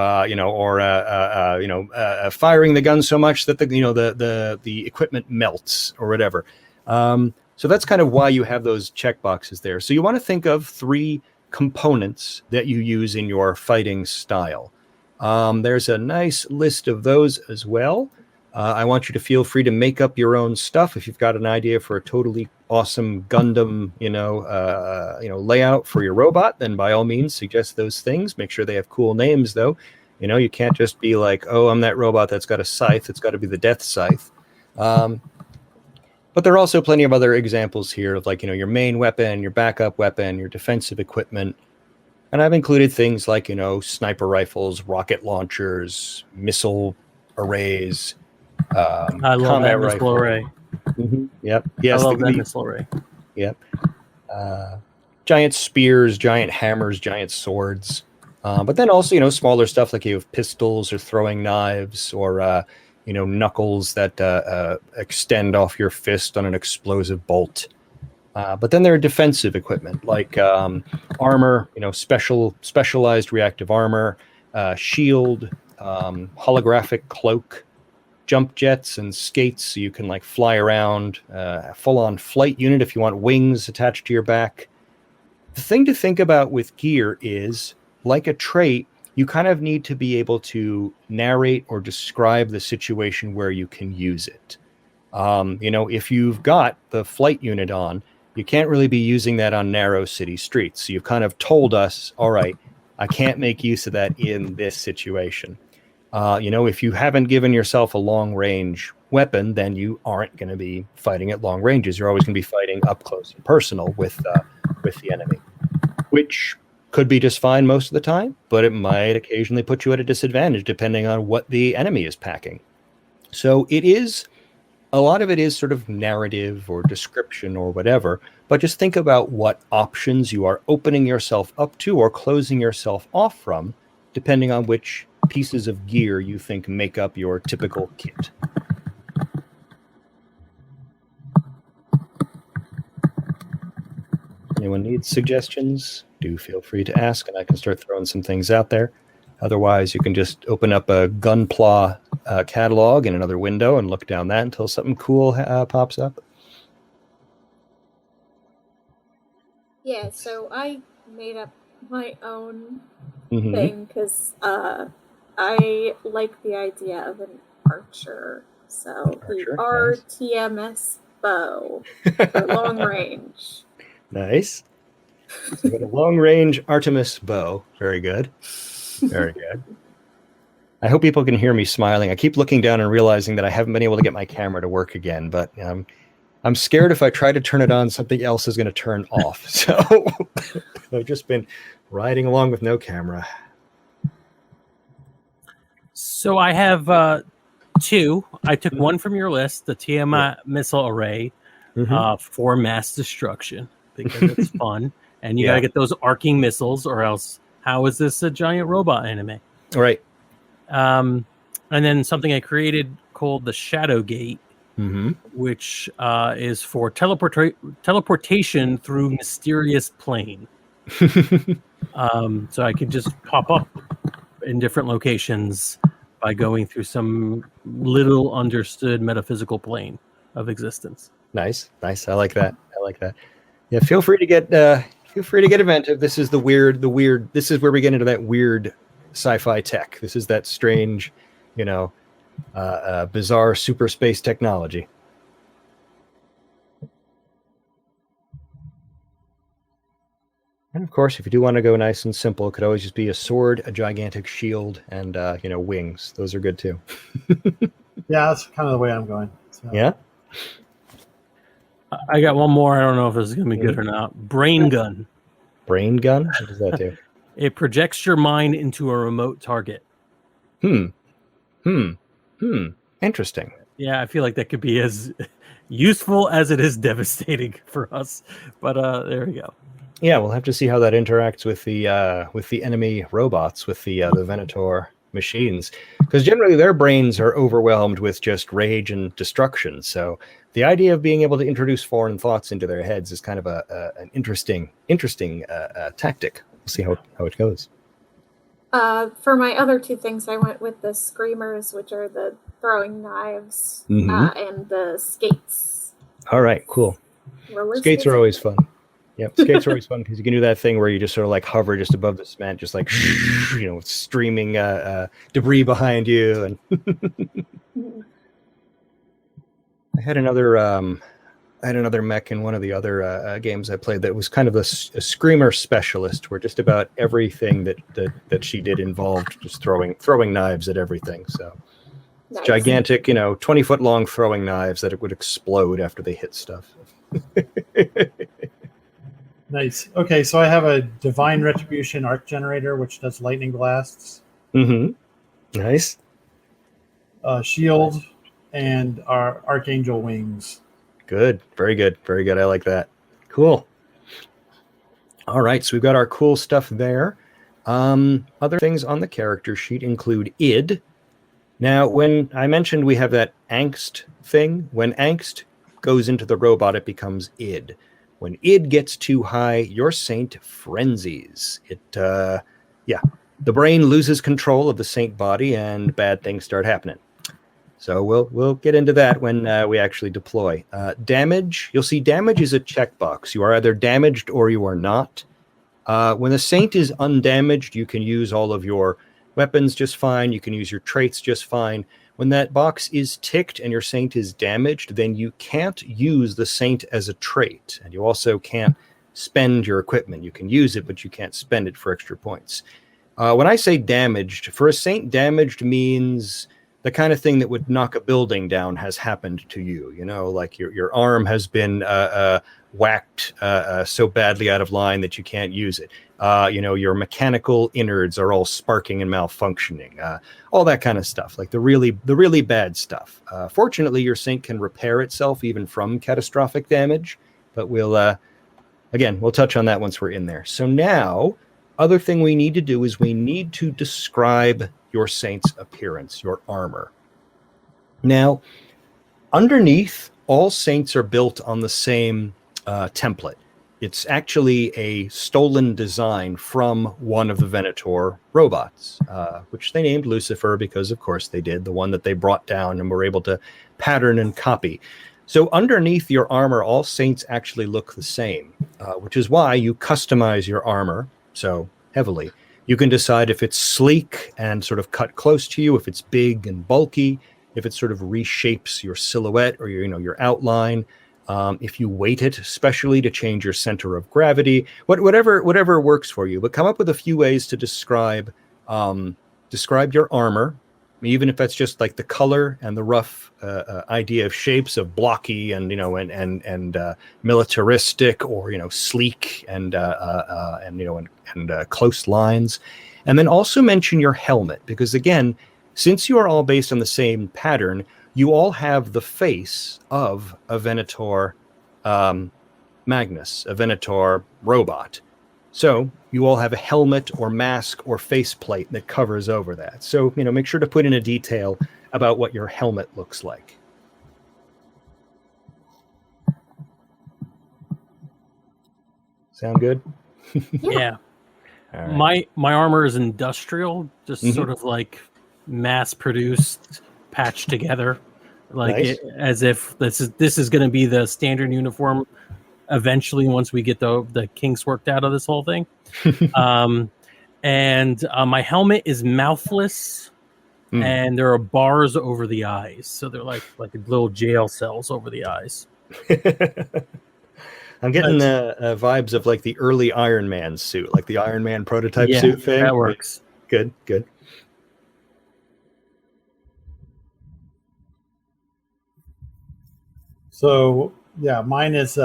firing the gun so much that the equipment melts or whatever. So that's kind of why you have those check boxes there. So you want to think of 3 components that you use in your fighting style. There's a nice list of those as well. I want you to feel free to make up your own stuff. If you've got an idea for a totally awesome Gundam, layout for your robot, then by all means suggest those things. Make sure they have cool names, though. You can't just be like, oh, I'm that robot that's got a scythe. It's got to be the Death Scythe. But there are also plenty of other examples here of your main weapon, your backup weapon, your defensive equipment. And I've included things like, sniper rifles, rocket launchers, missile arrays. I love that missile array. Mm-hmm. Yep. Yes. I love that missile array. Yep. Giant spears, giant hammers, giant swords. But then also, smaller stuff like you have pistols or throwing knives or, knuckles that extend off your fist on an explosive bolt. But then there are defensive equipment like armor, specialized reactive armor, shield, holographic cloak, jump jets and skates so you can fly around, a full-on flight unit if you want wings attached to your back. The thing to think about with gear is, like a trait, you kind of need to be able to narrate or describe the situation where you can use it. If you've got the flight unit on, you can't really be using that on narrow city streets. So you've kind of told us, all right, I can't make use of that in this situation. If you haven't given yourself a long range weapon, then you aren't going to be fighting at long ranges. You're always going to be fighting up close and personal with the enemy, which could be just fine most of the time, but it might occasionally put you at a disadvantage depending on what the enemy is packing. So a lot of it is sort of narrative or description or whatever, but just think about what options you are opening yourself up to or closing yourself off from, depending on which pieces of gear you think make up your typical kit. Anyone needs suggestions? Do feel free to ask, and I can start throwing some things out there. Otherwise, you can just open up a Gunpla catalog in another window and look down that until something cool pops up. Yeah, so I made up my own thing because I like the idea of an archer. So the RTMS bow for long range. Nice. So got a long-range Artemis bow. Very good. Very good. I hope people can hear me smiling. I keep looking down and realizing that I haven't been able to get my camera to work again, but I'm scared if I try to turn it on, something else is going to turn off. So I've just been riding along with no camera. So I have two. I took one from your list, the TMI missile array for mass destruction, because it's fun. And you got to get those arcing missiles, or else how is this a giant robot anime? Right. And then something I created called the Shadow Gate, which is for teleportation through mysterious plane. So I could just pop up in different locations by going through some little understood metaphysical plane of existence. Nice. I like that. Yeah, feel free to get inventive. This is the weird. This is where we get into that weird sci-fi tech. This is that strange, bizarre super space technology. And of course, if you do want to go nice and simple, it could always just be a sword, a gigantic shield, and wings. Those are good too. Yeah, that's kind of the way I'm going. So. Yeah. I got one more. I don't know if this is going to be good or not. Brain gun. Brain gun? What does that do? It projects your mind into a remote target. Interesting. Yeah, I feel like that could be as useful as it is devastating for us. But there we go. Yeah, we'll have to see how that interacts with the enemy robots, with the Venator machines, because generally their brains are overwhelmed with just rage and destruction. So the idea of being able to introduce foreign thoughts into their heads is kind of an interesting tactic. We'll see how it goes. For my other two things, I went with the screamers, which are the throwing knives, and the skates. All right, cool. Skates are always fun. Yep, skates are always fun because you can do that thing where you just sort of like hover just above the cement, just like streaming debris behind you, and had another mech in one of the other games I played that was kind of a screamer specialist, where just about everything that she did involved just throwing knives at everything. So it's Nice. gigantic, 20-foot long throwing knives that it would explode after they hit stuff. Nice. Okay, so I have a Divine Retribution arc generator, which does lightning blasts, Nice. shield, and our Archangel wings. Good. Very good. Very good. I like that. Cool. All right, so we've got our cool stuff there. Other things on the character sheet include id. Now, when I mentioned we have that angst thing, when angst goes into the robot, it becomes id. When id gets too high, your saint frenzies. The brain loses control of the saint body and bad things start happening. So we'll get into that when we actually deploy. Damage, you'll see damage is a checkbox. You are either damaged or you are not. When the saint is undamaged, you can use all of your weapons just fine. You can use your traits just fine. When that box is ticked and your saint is damaged, then you can't use the saint as a trait. And you also can't spend your equipment. You can use it, but you can't spend it for extra points. When I say damaged, for a saint, damaged means the kind of thing that would knock a building down has happened to you. Like your arm has been whacked so badly out of line that you can't use it. Your mechanical innards are all sparking and malfunctioning. All that kind of stuff, like the really bad stuff. Fortunately, your saint can repair itself even from catastrophic damage, but we'll touch on that once we're in there. So now, other thing we need to do is we need to describe your saint's appearance, your armor. Now, underneath, all saints are built on the same template. It's actually a stolen design from one of the Venator robots, which they named Lucifer because, of course, they did, the one that they brought down and were able to pattern and copy. So underneath your armor, all saints actually look the same, which is why you customize your armor so heavily. You can decide if it's sleek and sort of cut close to you, if it's big and bulky, if it sort of reshapes your silhouette or your outline. If you weight it, especially to change your center of gravity, whatever works for you. But come up with a few ways to describe your armor, even if that's just like the color and the rough idea of shapes of blocky and militaristic, or sleek and close lines. And then also mention your helmet, because again, since you are all based on the same pattern, you all have the face of a Venator Magnus, a Venator robot. So you all have a helmet or mask or faceplate that covers over that. So, make sure to put in a detail about what your helmet looks like. Sound good? Yeah. All right. My armor is industrial, just sort of like mass produced, patched together, like Nice. as if this is going to be the standard uniform eventually once we get the kinks worked out of this whole thing. And my helmet is mouthless, and there are bars over the eyes, so they're like little jail cells over the eyes. I'm getting vibes of like the early Iron Man suit, like the Iron Man prototype suit thing. That works. Good. So, yeah, mine is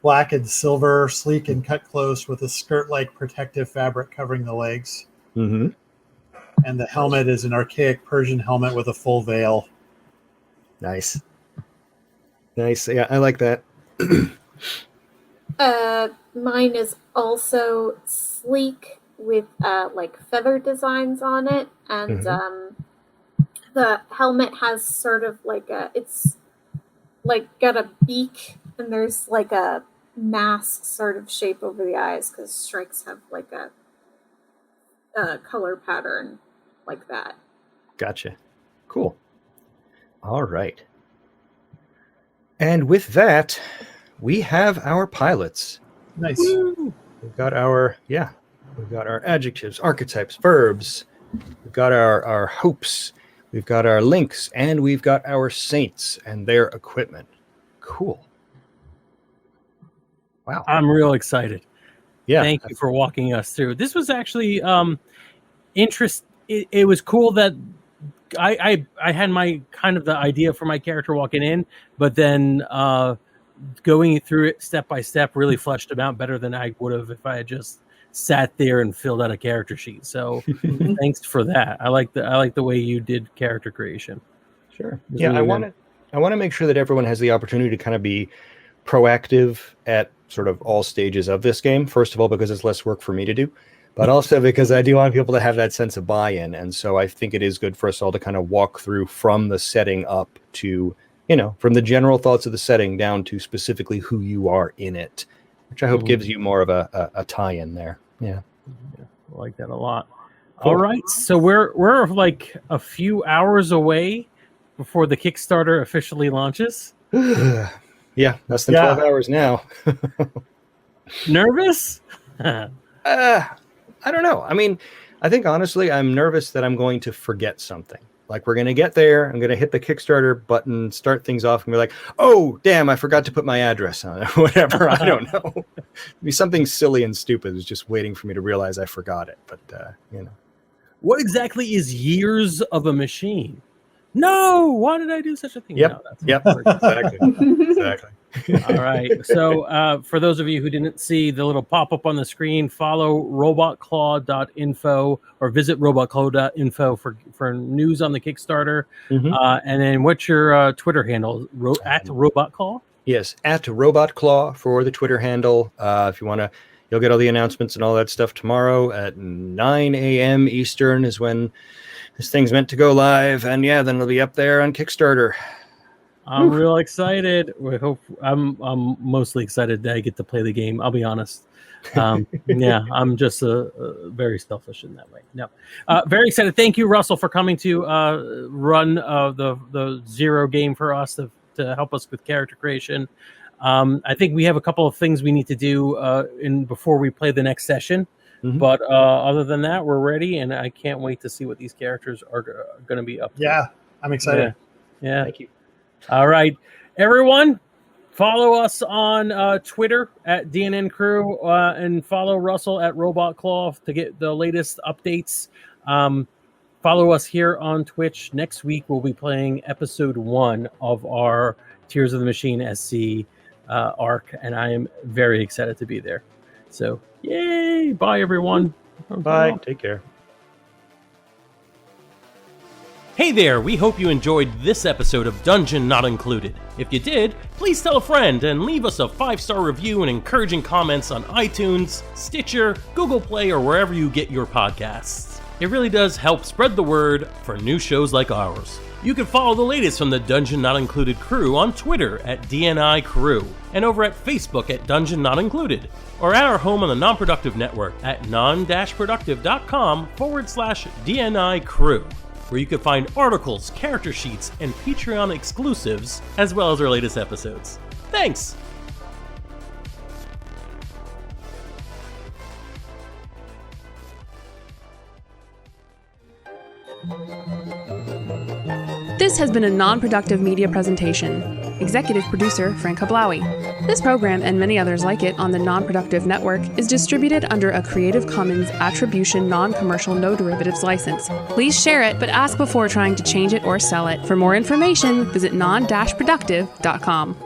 black and silver, sleek and cut close with a skirt-like protective fabric covering the legs. Mm-hmm. And the helmet is an archaic Persian helmet with a full veil. Nice. Yeah, I like that. Mine is also sleek with like feather designs on it, and the helmet has sort of like it's like got a beak, and there's like a mask sort of shape over the eyes because strikes have like a color pattern like that. Gotcha. Cool. All right. And with that, we have our pilots. Nice. We've got our adjectives, archetypes, verbs. We've got our hopes. We've got our Lynx, and we've got our Saints and their equipment. Cool. Wow. I'm real excited. Yeah. Thank you for walking us through. This was actually It was cool that I had my kind of the idea for my character walking in, but then going through it step by step really fleshed them out better than I would have if I had just sat there and filled out a character sheet. So thanks for that. I like the way you did character creation. Sure. Yeah, I want to make sure that everyone has the opportunity to kind of be proactive at sort of all stages of this game. First of all, because it's less work for me to do, but also because I do want people to have that sense of buy-in. And so I think it is good for us all to kind of walk through from the setting up to, from the general thoughts of the setting down to specifically who you are in it, which I hope gives you more of a tie-in there. Yeah. I like that a lot. Cool. All right. So we're like a few hours away before the Kickstarter officially launches. Yeah, less than 12 hours now. Nervous? I don't know. I mean, I think honestly, I'm nervous that I'm going to forget something. Like we're going to get there. I'm going to hit the Kickstarter button, start things off, and be like, oh, damn, I forgot to put my address on it. Whatever. I don't know. It'd be something silly and stupid is just waiting for me to realize I forgot it. But, What exactly is Years of a Machine? No, why did I do such a thing? Yep. No, Exactly. All right. So for those of you who didn't see the little pop-up on the screen, follow robotclaw.info or visit robotclaw.info for news on the Kickstarter. And then what's your Twitter handle? At robotclaw? Yes, at robotclaw for the Twitter handle. If you want to, you'll get all the announcements and all that stuff tomorrow at 9 a.m. Eastern is when this thing's meant to go live. And yeah, then it'll be up there on Kickstarter. I'm real excited. We hope I'm mostly excited that I get to play the game. I'll be honest. Yeah, I'm just very selfish in that way. No, very excited. Thank you, Russell, for coming to run the Zero game for us to help us with character creation. I think we have a couple of things we need to do before we play the next session. But other than that, we're ready, and I can't wait to see what these characters are going to be up to. Yeah, I'm excited. Yeah. Thank you. All right, everyone, follow us on Twitter at DNN Crew and follow Russell at Robot Claw to get the latest updates. Follow us here on Twitch. Next week, we'll be playing episode 1 of our Tears of the Machine SC arc, and I am very excited to be there. So, yay! Bye, everyone. Bye. Take care. Hey there, we hope you enjoyed this episode of Dungeon Not Included. If you did, please tell a friend and leave us a 5-star review and encouraging comments on iTunes, Stitcher, Google Play, or wherever you get your podcasts. It really does help spread the word for new shows like ours. You can follow the latest from the Dungeon Not Included crew on Twitter at DNI Crew, and over at Facebook at Dungeon Not Included, or at our home on the Non-Productive Network at non-productive.com/DNI Crew, where you can find articles, character sheets, and Patreon exclusives, as well as our latest episodes. Thanks! This has been a non-productive media presentation. Executive producer Frank Hablawi. This program and many others like it on the Non-Productive Network is distributed under a Creative Commons Attribution Non-Commercial No Derivatives license. Please share it, but ask before trying to change it or sell it. For more information, visit non-productive.com.